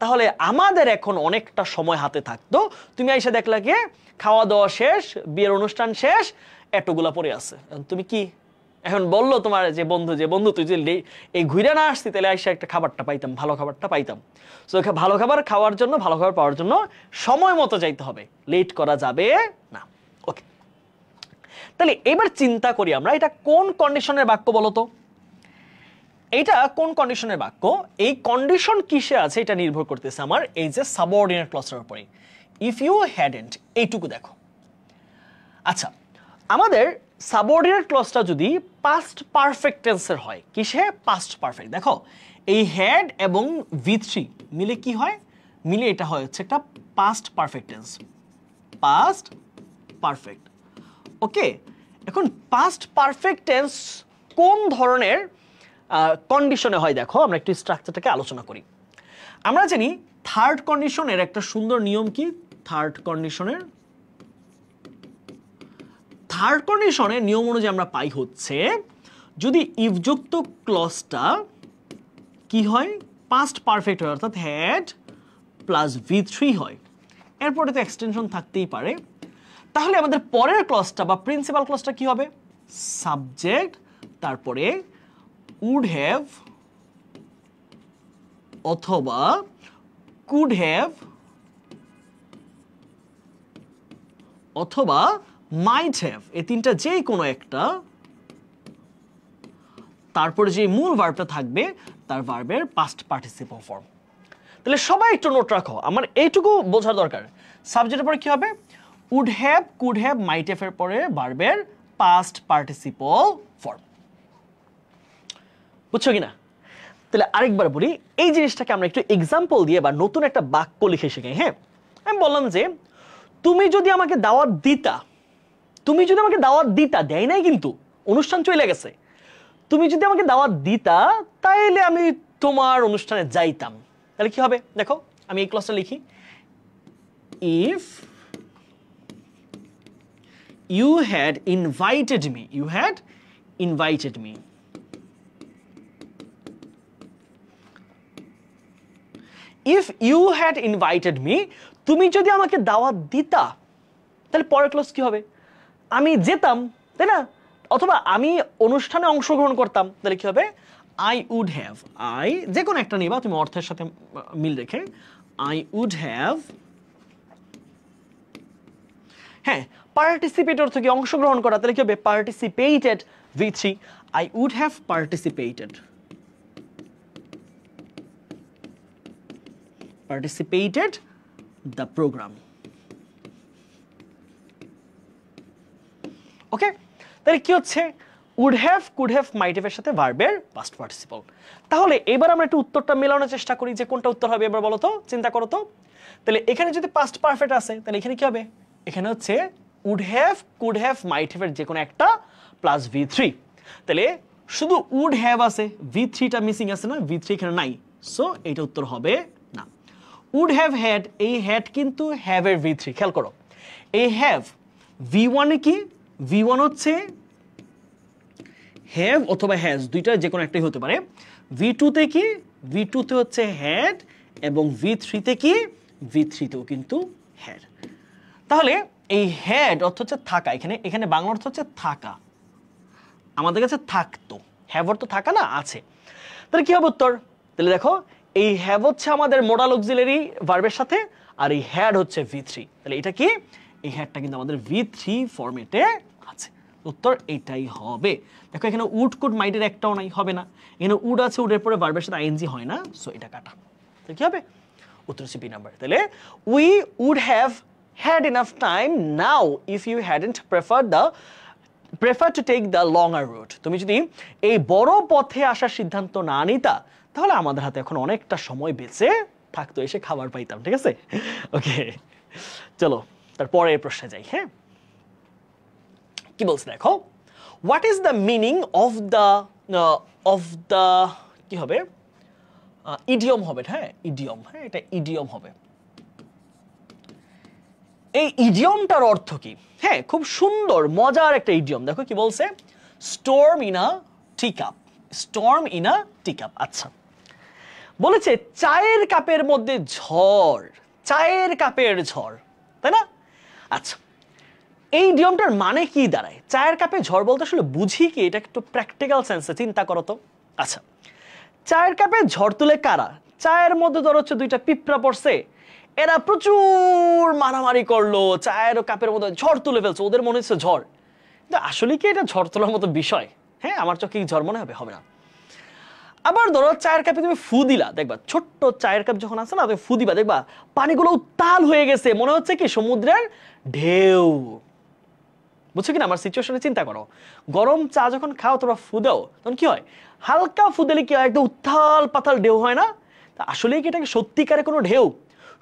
তাহলে আমাদের এখন অনেকটা সময় হাতে থাকতো। তুমি এসে দেখলা কি খাওয়া দাওয়া শেষ, বিয়ের অনুষ্ঠান শেষ, এতগুলা পড়ে আছে, তুমি কি এখন বললো তোমার যে বন্ধু তুই যদি এই ঘুরে না আসতি তাহলে এসে একটা খাবারটা পাইতাম, ভালো খাবারটা পাইতাম। সো ভালো খাবার খাওয়ার জন্য, ভালো খাবার পাওয়ার জন্য সময় মতো যাইতে হবে, লেট করা যাবে না। ওকে, তাহলে এবার চিন্তা করি আমরা এটা কোন কন্ডিশনের বাক্য বলতো? এটা কোন কন্ডিশনের বাক্য? এই কন্ডিশন কিসে আছে এটা নির্ভর করতেছে আমার এই যে সাবঅর্ডিনেট ক্লজের উপরে। ইফ ইউ হ্যাডন্ট, এইটুকু দেখো। আচ্ছা, আমাদের সাবঅর্ডিনেট ক্লজটা যদি পাস্ট পারফেক্ট টেন্সের হয়, কিসে? Past perfect. দেখো এই হ্যাড এবং V3 মিলে কি হয়? মিলে এটা হয় হচ্ছে একটা past perfect tense, past perfect. Okay, এখন পাস্ট পারফেক্ট টেন্স কোন ধরনের কন্ডিশনে হয় দেখো, আমরা একটু স্ট্রাকচারটাকে আলোচনা করি। আমরা জানি থার্ড কন্ডিশনের একটা সুন্দর নিয়ম কি? থার্ড কন্ডিশনের নিয়ম অনুযায়ী আমরা পাই হচ্ছে যদি ইফ যুক্ত ক্লজটা কি হয়? পাস্ট পারফেক্ট হয়, অর্থাৎ হ্যাড প্লাস V3 হয়, এরপরে তো এক্সটেনশন থাকতেই পারে, তাহলে আমাদের পরের ক্লজটা বা প্রিন্সিপাল ক্লজটা কি হবে? সাবজেক্ট, তারপরে would have অথবা could have অথবা might have, এই তিনটা যেই কোনো একটা, তারপরে যে মূল ভার্বটা থাকবে তার ভার্বের পাস্ট পার্টিসিপল ফর্ম। তাহলে সবাই একটু নোট রাখো, আমার এইটুকু বোঝার দরকার। সাবজেক্টের পরে কি হবে? would have, could have, might have এর পরে ভার্বের পাস্ট পার্টিসিপল ফর্ম। বুঝছো কিনা? তাহলে আরেকবার বলি, এই জিনিসটাকে আমরা একটু এক্সাম্পল দিয়ে বা নতুন একটা বাক্য লিখে শেখাই। হ্যাঁ, আমি বললাম যে তুমি যদি আমাকে দাওয়াত দিতা, দেয় নাই কিন্তু, অনুষ্ঠান চলে গেছে, তুমি যদি আমাকে দাওয়াত দিতা তাইলে আমি তোমার অনুষ্ঠানে যাইতাম। তাহলে কি হবে দেখো, আমি এই ক্লজটা লিখি, if you had invited me, if you had invited me, তুমি যদি আমাকে দাওয়াত দিতা, তাহলে পরের ক্লজ কি হবে? আমি যেতাম, তাই না? অথবা আমি অনুষ্ঠানে অংশগ্রহণ করতাম, তাহলে কি হবে? আই উড হ্যাভ, আই যে কোনো একটা নিবা তুমি অর্থের সাথে মিল রেখে, আই উড হ্যাভ, হ্যাঁ পার্টিসিপেট অর্থ কি? অংশগ্রহণ করা, তাহলে কি হবে? Participated, V3, I would have participated the program. Okay, তাহলে কি হচ্ছে? would have, could have, might have এর সাথে ভার্বের পাস্ট পার্টিসিপল। তাহলে এবার আমরা একটু উত্তরটা মেলানোর চেষ্টা করি যে কোনটা উত্তর হবে। এবার বলো তো, চিন্তা করো তো। তাহলে এখানে যদি পাস্ট পারফেক্ট আছে তাহলে এখানে কি হবে? এখানে হচ্ছে would have, could have, might have এর যে কোনো একটা প্লাস V3। তাহলে শুধু would have আছে, V3টা মিসিং আছে না, V3 এখানে নাই, সো এটা উত্তর হবে না। would have had, এই had কিন্তু have এর V3, খেয়াল করো এই have V1 এ কি? V1 হচ্ছে have অথবা has, দুইটা যে কোনো একটাই হতে পারে। V2 তে কি? V2 তে হচ্ছে had এবং V3 তে কি? V3 তেও কিন্তু had। তাহলে এই had অর্থ হচ্ছে থাকা, এখানে বাংলা অর্থ হচ্ছে থাকা, আমাদের কাছে থাকতো, have অর্থ থাকা না, আছে। তাহলে কি হবে উত্তর? তাহলে দেখো এই হ্যাভ হচ্ছে আমাদের মোডাল অক্সিলারি ভার্বের সাথে, আর এই হ্যাড হচ্ছে V3। তাহলে এটা কি? এই হ্যাডটা কিন্তু আমাদের V3 ফরম্যাটে আছে, উত্তর এটাই হবে। দেখো এখানে উড, কুড, মাইটের একটাও নাই, হবে না। এখানে উড আছে, উডের পরে ভার্বের সাথে আইএনজি হয় না, সো এটা কাটা। তাহলে কি হবে? উত্তর হচ্ছে বি নাম্বার। তাহলে we would have had enough time now if you hadn't prefer to take the longer route. তুমি যদি এই বড় পথে আসার সিদ্ধান্ত না নিতা তাহলে আমাদের হাতে এখন অনেকটা সময় বেঁচে থাকতো, এসে খাবার পাইতাম। ঠিক আছে, ওকে, চলো তারপরের প্রশ্নে যাই। হ্যাঁ, কি বলছে দেখো, what is the meaning of the কি হবে? ইডিয়ম হবে। হ্যাঁ, ইডিয়ম, হ্যাঁ এটা ইডিয়ম হবে। এই ইডিয়মটার অর্থ কি? হ্যাঁ, খুব সুন্দর মজার একটা ইডিয়ম। দেখো কি বলছে, storm in a tea cup, storm in a tea cup. আচ্ছা, বলেছে চায়ের কাপের মধ্যে ঝড়, চায়ের কাপের ঝড়, তাই না? আচ্ছা, এই নিয়মটার মানে কি দাঁড়ায়? চায়ের কাপে ঝড় বলতে আসলে বুঝি কি, এটা একটু প্র্যাকটিক্যাল সেন্সে চিন্তা করো তো। আচ্ছা, চায়ের কাপে ঝড় তুলে কারা? চায়ের মধ্যে ধর হচ্ছে দুইটা পিঁপড়া পড়ছে, এরা প্রচুর মারামারি করলো, চায়ের কাপের মধ্যে ঝড় তুলে ফেলছে, ওদের মনে হচ্ছে ঝড়। কিন্তু আসলে কি এটা ঝড় তোলার মতো বিষয়? হ্যাঁ, আমার চোখে কি ঝড় মনে হবে? হবে না। আবার ধরো চায়ের কাপে তুমি ফু দিলা, দেখবা ছোট্ট চায়ের কাপ যখন আছে না, তুমি ফু দিবা, দেখবা পানিগুলো উত্তাল হয়ে গেছে, মনে হচ্ছে কি সমুদ্রের ঢেউ। বুঝছো কিনা আমার সিচুয়েশনে? চিন্তা করো, গরম চা যখন খাও তোমরা ফু দাও, তখন কি হয়? হালকা ফু দিলে কি হয়? একদম উত্তাল পাতাল ঢেউ হয় না? তা আসলে কি এটা কি সত্যিকারে কোনো ঢেউ?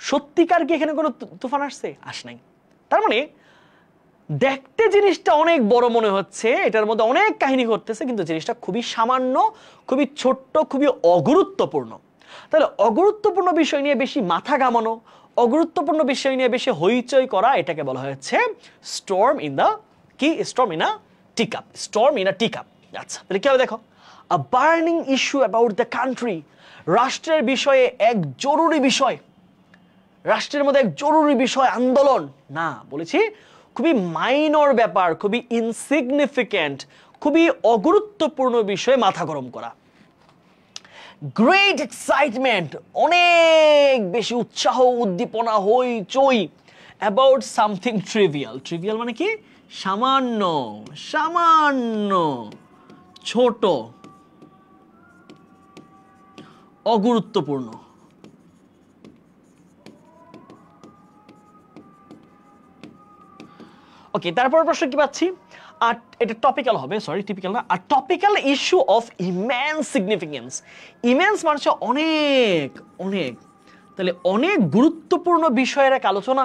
সত্যিকার কি এখানে কোনো তুফান আসছে? আস নাই। তার মানে দেখতে জিনিসটা অনেক বড় মনে হচ্ছে, এটার মধ্যে অনেক কাহিনী ঘটতেছে, কিন্তু জিনিসটা খুবই সামান্য, খুবই ছোট্ট, খুবই অগুরুত্বপূর্ণ। তাহলে অগুরুত্বপূর্ণ বিষয় নিয়ে বেশি মাথা ঘামানো, অগুরুত্বপূর্ণ বিষয় নিয়ে বেশি হইচই করা, এটাকে বলা হচ্ছে স্টর্ম ইন দ্য কি? Storm in a tea cup. Storm in a tea cup. আচ্ছা, তাহলে কি হবে দেখো, a burning issue about the country, রাষ্ট্রের বিষয়ে এক জরুরি বিষয়, রাষ্ট্রের মধ্যে এক জরুরি বিষয়, আন্দোলন না, বলেছি খুবই মাইনর ব্যাপার, খুবই ইনসিগনিফিক্যান্ট, খুবই অগুরুত্বপূর্ণ বিষয়ে মাথা গরম করা। গ্রেট এক্সাইটমেন্ট, অনেক বেশি উৎসাহ, উদ্দীপনা, হইচই অ্যাবাউট সামথিং ট্রিভিয়াল। ট্রিভিয়াল মানে কি? সামান্য, সামান্য, ছোট, অগুরুত্বপূর্ণ। ওকে, তারপর প্রশ্ন কি পাচ্ছি? আর এটা টপিক্যাল হবে, সরি টিপিক্যাল না, আর topical issue of immense significance. Immense মানে অনেক অনেক, তাহলে অনেক গুরুত্বপূর্ণ বিষয়ের এক আলোচনা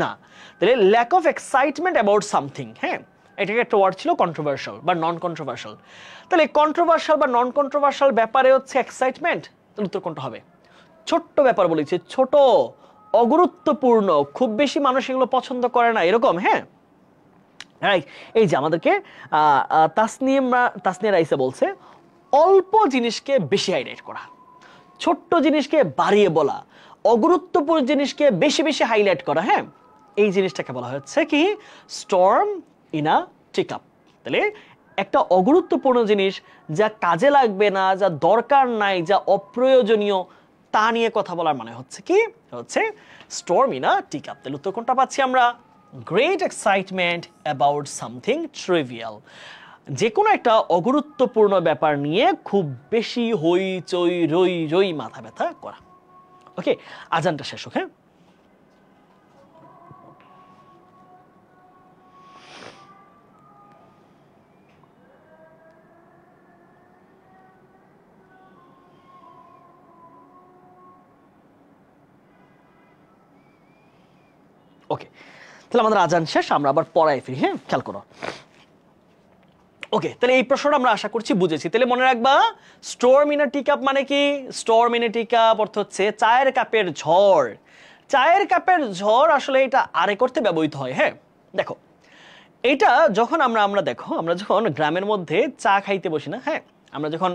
না, তাহলে lack of excitement about something. হ্যাঁ, এটাকে একটা ওয়ার্ড ছিল কন্ট্রোভার্সিয়াল বা নন কন্ট্রোভার্সিয়াল। তাহলে কন্ট্রোভার্সিয়াল বা নন কন্ট্রোভার্সিয়াল ব্যাপারে হচ্ছে এক্সাইটমেন্ট, তাহলে উত্তর কোনটা হবে? ছোট্ট ব্যাপার বলেছে, ছোট, অগুরুত্বপূর্ণ, খুব বেশি মানুষ এগুলো পছন্দ করে না, এরকম। হ্যাঁ, এই যে আমাদেরকে তাসনিয়া রাইসা বলছে অল্প জিনিসকে বেশি হাইলাইট করা, ছোট্ট জিনিসকে বাড়িয়ে বলা, অগুরুত্বপূর্ণ জিনিসকে বেশি বেশি হাইলাইট করা। হ্যাঁ, এই জিনিসটাকে বলা হচ্ছে কি? Storm in a tea cup. তাহলে একটা অগুরুত্বপূর্ণ জিনিস, যা কাজে লাগবে না, যা দরকার নাই, যা অপ্রয়োজনীয়, তা নিয়ে কথা বলার মানে হচ্ছে কি? হচ্ছে storm in a tea cup. তাহলে উত্তর কোনটা পাচ্ছি আমরা? Great excitement about something trivial, যে কোনো একটা অগুরুত্বপূর্ণ ব্যাপার নিয়ে খুব বেশি হইচই, রই রই, মাথা ব্যথা করা। ওকে, আজানটা শেষ হোক। হ্যাঁ, ওকে, তাহলে আমাদের আজান শেষ, আমরা আবার পড়ায় ফিরি। হ্যাঁ, খেয়াল করো। ওকে, তাহলে এই প্রশ্নটা আমরা আশা করছি বুঝেছি। তাহলে মনে রাখবা, storm in a tea cup মানে কি? Storm in a tea cup অর্থ হচ্ছে চায়ের কাপের ঝড়। চায়ের কাপের ঝড় আসলে এটা আরে করতে ব্যবহৃত হয়। হ্যাঁ, দেখো, এইটা যখন আমরা দেখো, আমরা যখন গ্রামের মধ্যে চা খাইতে বসি না, হ্যাঁ, আমরা যখন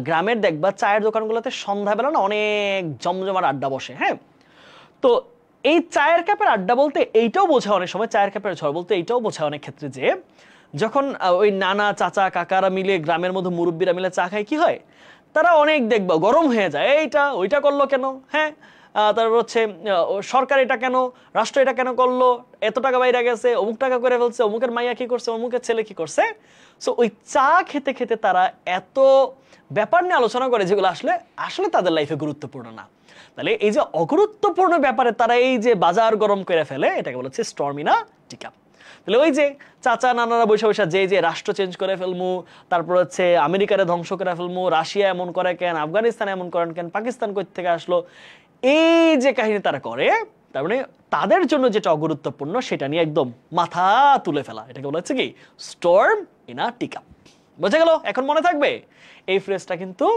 গ্রামের দেখবা চায়ের দোকানগুলোতে সন্ধ্যাবেলা না অনেক জমজমার আড্ডা বসে। হ্যাঁ, তো এই চায়ের কাপের আড্ডা বলতে এইটাও বোঝায় অনেক সময়, চায়ের কাপের ঝড় বলতে এইটাও বোঝায় অনেক ক্ষেত্রে যে যখন ওই নানা চাচা কাকারা মিলে, গ্রামের মধ্যে মুরব্বীরা মিলে চা খায়, কি হয়? তারা অনেক দেখবা গরম হয়ে যায়, এইটা ওইটা করলো কেন? হ্যাঁ, তারপর হচ্ছে সরকার এটা কেন, রাষ্ট্র এটা কেন করলো, এত টাকা বাইরে গেছে, অমুক টাকা করে ফেলছে, অমুকের মাইয়া কি করছে, অমুকের ছেলে কি করছে। সো ওই চা খেতে খেতে তারা এত ব্যাপার নিয়ে আলোচনা করে যেগুলো আসলে আসলে তাদের লাইফে গুরুত্বপূর্ণ না। তাহলে এই যে অগুরুত্বপূর্ণ ব্যাপারে তারা এই যে বাজার গরম করে ফেলে, এটাকে বলা হচ্ছে storm in a tea cup. তাহলে ওই যে চাচা নানারা বসে বসে যে রাষ্ট্র চেঞ্জ করে ফেলমু, তারপর হচ্ছে আমেরিকারে ধ্বংস করে ফেলমু, রাশিয়া এমন করে কেন, আফগানিস্তান এমন করেন কেন, পাকিস্তান কই থেকে আসলো, এই যে কাহিনী তারা করে, তার মানে তাদের জন্য যেটা অগুরুত্বপূর্ণ সেটা নিয়ে একদম মাথা তুলে ফেলা, এটাকে বলা হচ্ছে কি? Storm in a tea cup. বোঝা গেল? এখন মনে থাকবে এই ফ্রেজটা, কিন্তু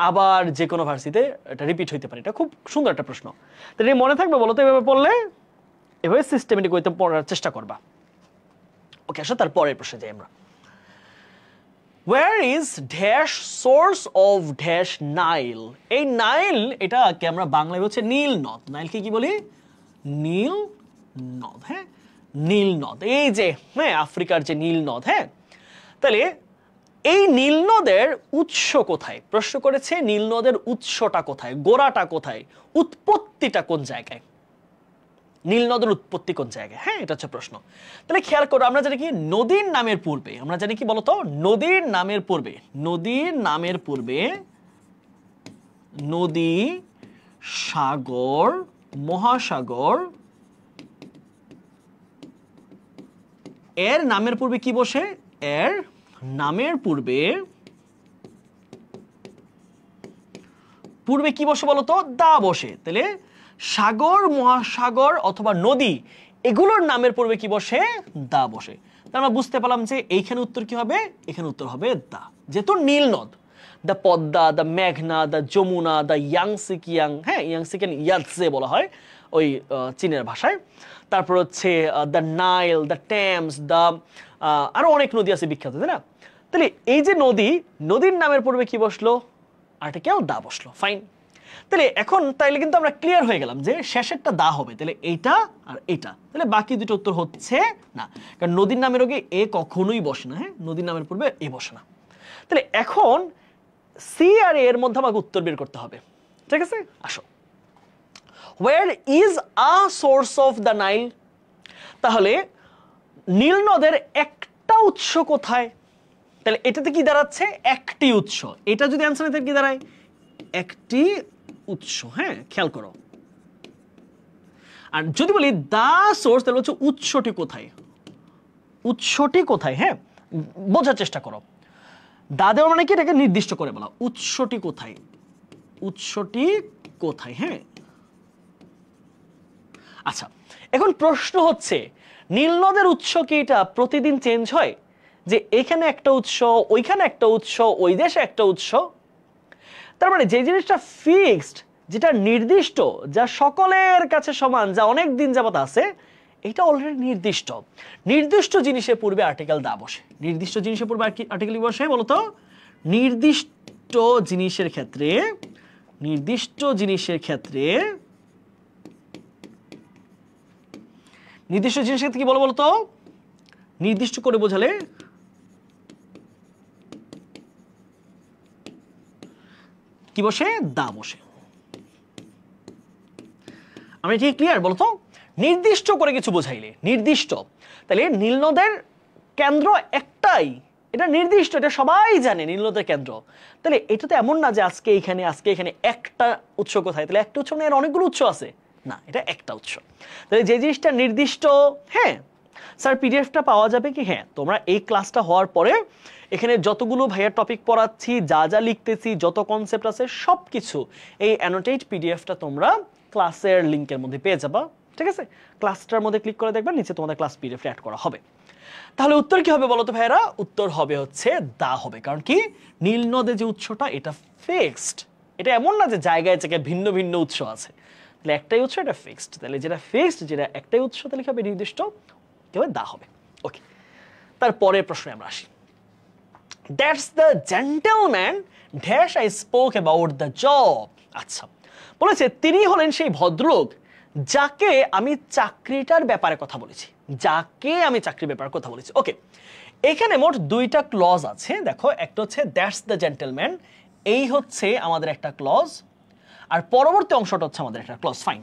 আবার যে কোনো ভার্সিতে এটা রিপিট হইতে পারে। এটা খুব সুন্দর একটা প্রশ্ন, তাহলে মনে থাকবে বলো তো? এভাবে পড়লে, এভাবে সিস্টেমেটিক হইতে পড়ার চেষ্টা করবা। ওকে, আসলে তারপরের প্রশ্নে যাই আমরা। Where is dash source of dash Nile? এই নাইল এটাকে আমরা বাংলায় হচ্ছে নীল নদ। নাইলকে কি বলি? নীল নদ। হ্যাঁ, নীল নদ, এই যে হ্যাঁ আফ্রিকার যে নীল নদ। হ্যাঁ, তাহলে এই নীল নদের উৎস কোথায়? প্রশ্ন করেছে নীল নদের উৎসটা কোথায়, গোড়াটা কোথায়, উৎপত্তিটা কোন জায়গায়, নীল নদের উৎপত্তি কোন জায়গায়? হ্যাঁ, এটা হচ্ছে প্রশ্ন। তাহলে খেয়াল করো, আমরা জানি কি নদীর নামের পূর্বে, আমরা জানি কি বলতো, নদীর নামের পূর্বে, নদীর নামের পূর্বে নদী, সাগর, মহাসাগর, এর নামের পূর্বে কি বসে? এর নামের পূর্বে পূর্বে কি বসে বলতো? দা বসে। তাহলে সাগর, মহাসাগর অথবা নদী এগুলোর নামের পূর্বে কি বসে? দা বসে। তাহলে আমরা বুঝতে পারলাম যে এইখানে উত্তর কি হবে? এখানে উত্তর হবে দা, যেহেতু নীল নদ। দ্য পদ্মা, দ্য মেঘনা, দ্য যমুনা, দ্য ইয়াংসিকিয়াং, হ্যাঁ ইয়াংসিকিয়াং ইয়াৎজে বলা হয় ওই চীনের ভাষায়। তারপর হচ্ছে the Nile, the Thames, the আরো অনেক নদী আছে বিখ্যাত, তাই না? তাহলে এই যে নদী, নদীর নামের পূর্বে কি বসলো? আর্টিকেল দা বসলো। ফাইন। তাহলে এখন তাইলে কিন্তু আমরা ক্লিয়ার হয়ে গেলাম যে শেষেরটা দা হবে, তাহলে এইটা আর এইটা। তাহলে বাকি দুটো উত্তর হচ্ছে না, কারণ নদীর নামের আগে এ কখনোই বসে না। হ্যাঁ, নদীর নামের পূর্বে এ বসে না। তাহলে এখন সি আর এর মধ্যে আমাকে উত্তর বের করতে হবে। ঠিক আছে, আসো। Where is a source of the Nile? তাহলে নীল নদের একটা উৎস কোথায়? তাহলে এটাতে কি দাঁড়াচ্ছে? একটি উৎস। এটা যদি অ্যান্সার নিতে কি দাঁড়ায়? একটি উৎস। হ্যাঁ, খেয়াল করো। আর যদি বলি দা সোর্স, তাহলে হচ্ছে উৎসটি কোথায়, উৎসটি কোথায়? হ্যাঁ, বোঝার চেষ্টা করো। দা দেওয়ার মানে কি? এটাকে নির্দিষ্ট করে বলা। উৎসটি কোথায়, উৎসটি কোথায়? হ্যাঁ, আচ্ছা, এখন প্রশ্ন হচ্ছে নীল নদের উৎস কি এটা প্রতিদিন চেঞ্জ হয়? যে এখানে একটা উৎস, ওইখানে একটা উৎস, ওই দেশে একটা উৎস? তার মানে যে জিনিসটা ফিক্সড, যেটা নির্দিষ্ট, যা সকলের কাছে সমান, যা অনেক দিন যাবত আছে, এটা অলরেডি নির্দিষ্ট। নির্দিষ্ট জিনিসের পূর্বে আর্টিকেল দা বসে। নির্দিষ্ট জিনিসের পূর্বে আর্টিকেল বসে বলতো? নির্দিষ্ট জিনিসের ক্ষেত্রে, নির্দিষ্ট জিনিসের ক্ষেত্রে, নির্দিষ্ট জিনিসের ক্ষেত্রে কি বলো বলতো? নির্দিষ্ট করে বোঝালে কি বসে? দা বসে। আমি ঠিক ক্লিয়ার? বলতো নির্দিষ্ট করে কিছু বোঝাইলে, নির্দিষ্ট। তাহলে নীল নদের কেন্দ্র একটাই, এটা নির্দিষ্ট, এটা সবাই জানে নীল নদের কেন্দ্র। তাহলে এটা তো এমন না যে আজকে এখানে, আজকে এখানে একটা উৎস কোথায়? তাহলে একটা উৎস না, এর অনেকগুলো উৎস আছে না, এটা একটা উৎস। তাহলে যে জিনিসটা নির্দিষ্ট, হ্যাঁ স্যার পিডিএফটা পাওয়া যাবে কি? হ্যাঁ, তোমরা এই ক্লাসটা হওয়ার পরে এখানে যতগুলো ভাইয়ার টপিক পড়াচ্ছি, যা যা লিখতেছি, যত কনসেপ্ট আছে সবকিছু এই অ্যানোটেট পিডিএফটা তোমরা ক্লাসের লিংকের মধ্যে পেয়ে যাবা। ঠিক আছে, ক্লাসটার মধ্যে ক্লিক করে দেখবা, নিচে তোমাদের ক্লাস পিডিএফ অ্যাড করা হবে। তাহলে উত্তর কি হবে বলো তো ভাইয়েরা? উত্তর হবে হচ্ছে দা হবে। কারণ কি? নীল নদে যে উৎসটা এটা ফিক্সড, এটা এমন না যে জায়গায় জায়গায় ভিন্ন ভিন্ন উৎস আছে। তাহলে একটাই উৎস, এটা ফিক্সড। তাহলে যেটা ফিক্সড, যেটা একটাই উৎস, তাহলে কি হবে? নির্দিষ্ট, কি হবে? দা হবে। ওকে, তারপরের প্রশ্নে আমরা আসি। That's the gentleman dash I spoke about the job. আচ্ছা, বলেছে তিনি হলেন সেই ভদ্রলোক যাকে আমি চাকরিটার ব্যাপারে কথা বলেছি, যাকে আমি চাকরির ব্যাপারে কথা বলেছি। ওকে, এখানে মোট দুইটা ক্লজ আছে। দেখো, একটা হচ্ছে দ্যাটস দ্য জেন্টলম্যান, এই হচ্ছে আমাদের একটা ক্লজ, আর পরবর্তী অংশটা হচ্ছে আমাদের একটা ক্লজ। ফাইন,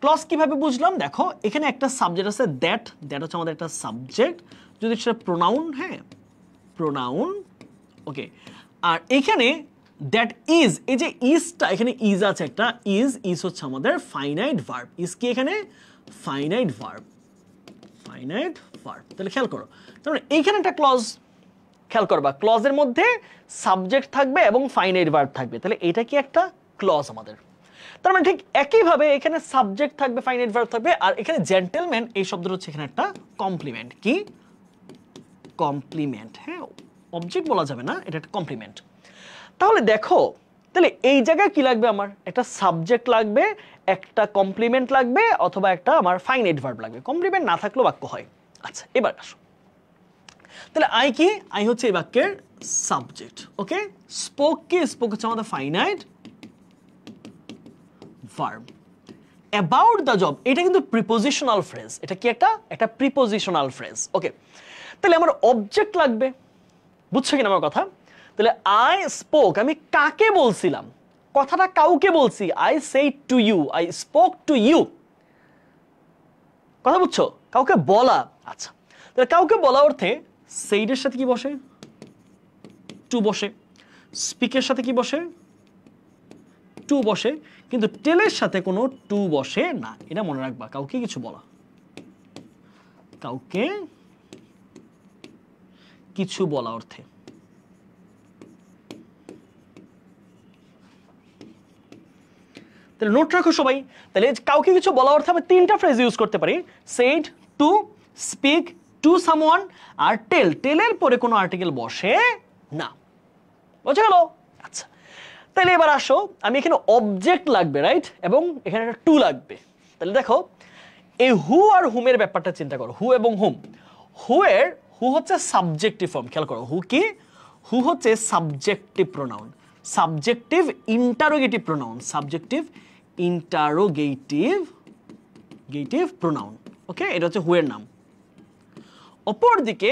ক্লজ কিভাবে বুঝলাম? দেখো, এখানে একটা সাবজেক্ট আছে দ্যাট, দ্যাট হচ্ছে আমাদের একটা সাবজেক্ট, যদি সেটা প্রোনাউন, হ্যাঁ প্রোনাউন। ওকে, আর এখানে দ্যাট ইজ, এই যে ইজটা, এখানে ইজ আছে একটা, ইজ, ইজ হচ্ছে আমাদের ফাইনাইট ভার্ব। ইজ কি? এখানে ফাইনাইট ভার্ব, ফাইনাইট ভার্ব। তাহলে খেয়াল করো, তাহলে এইখানে একটা ক্লজ, খেয়াল করবা ক্লজের মধ্যে সাবজেক্ট থাকবে এবং ফাইনাইট ভার্ব থাকবে। তাহলে এটা কি? একটা ক্লজ আমাদের। তার মানে ঠিক একইভাবে এখানে সাবজেক্ট থাকবে, ফাইনাইট ভার্ব থাকবে, আর এখানে জেন্টলম্যান এই শব্দটা হচ্ছে এখানে একটা কমপ্লিমেন্ট। কি? কমপ্লিমেন্ট। হ্যাঁ, অবজেক্ট বলা যাবে না, এটা একটা কমপ্লিমেন্ট। তাহলে দেখো, তাহলে এই জায়গায় কি লাগবে? আমার একটা সাবজেক্ট লাগবে, একটা কমপ্লিমেন্ট লাগবে, অথবা একটা আমার ফাইনাইট ভার্ব লাগবে। কমপ্লিমেন্ট না থাকলেও বাক্য হয়। আচ্ছা, এবার আসো, তাহলে আই কি? আই হচ্ছে এই বাক্যের সাবজেক্ট। ওকে, স্পোক কি? স্পোক হচ্ছে আমাদের finite verb. About the job, এটা কিন্তু প্রিপোজিশনাল ফ্রেজ। এটা কি? একটা প্রিপোজিশনাল ফ্রেজ। ওকে, তাহলে আমার অবজেক্ট লাগবে, বুঝছো কিনা আমার কথা? তাহলে আই স্পোক, আমি কাকে বলছিলাম? কথাটা কাউকে বলছি। I said to you, I spoke to you. কথা বুঝছো? কাউকে বলা। আচ্ছা, তাহলে কাউকে বলা অর্থে সেইডের সাথে কি বসে? টু বসে। স্পিকের সাথে কি বসে? টু বসে। কিন্তু টেলের সাথে কোনো টু বসে না, এটা মনে রাখবা। কাউকে কিছু বলা, কাউকে কিছু বলা অর্থে। তাহলে নোট রাখো সবাই। তাহলে কাউকে কিছু বলা অর্থে আমি তিনটা ফ্রেজ ইউজ করতে পারি: said, to, speak to someone, আর টেল। টেলের পরে কোনো আর্টিকেল বসে না। বুঝে গেল? আচ্ছা, তাহলে এবার আসো, আমি এখানে অবজেক্ট লাগবে, রাইট? এবং এখানে একটা টু লাগবে। তাহলে দেখো, এই হু আর হুমের ব্যাপারটা চিন্তা করো। হু এবং হুম। হু হচ্ছে সাবজেক্টিভ ফর্ম। খেয়াল করো, হু কি? হু হচ্ছে subjective pronoun, subjective interrogative pronoun, subjective interrogative pronoun. Okay, এটা হচ্ছে হু এর নাম। অপরদিকে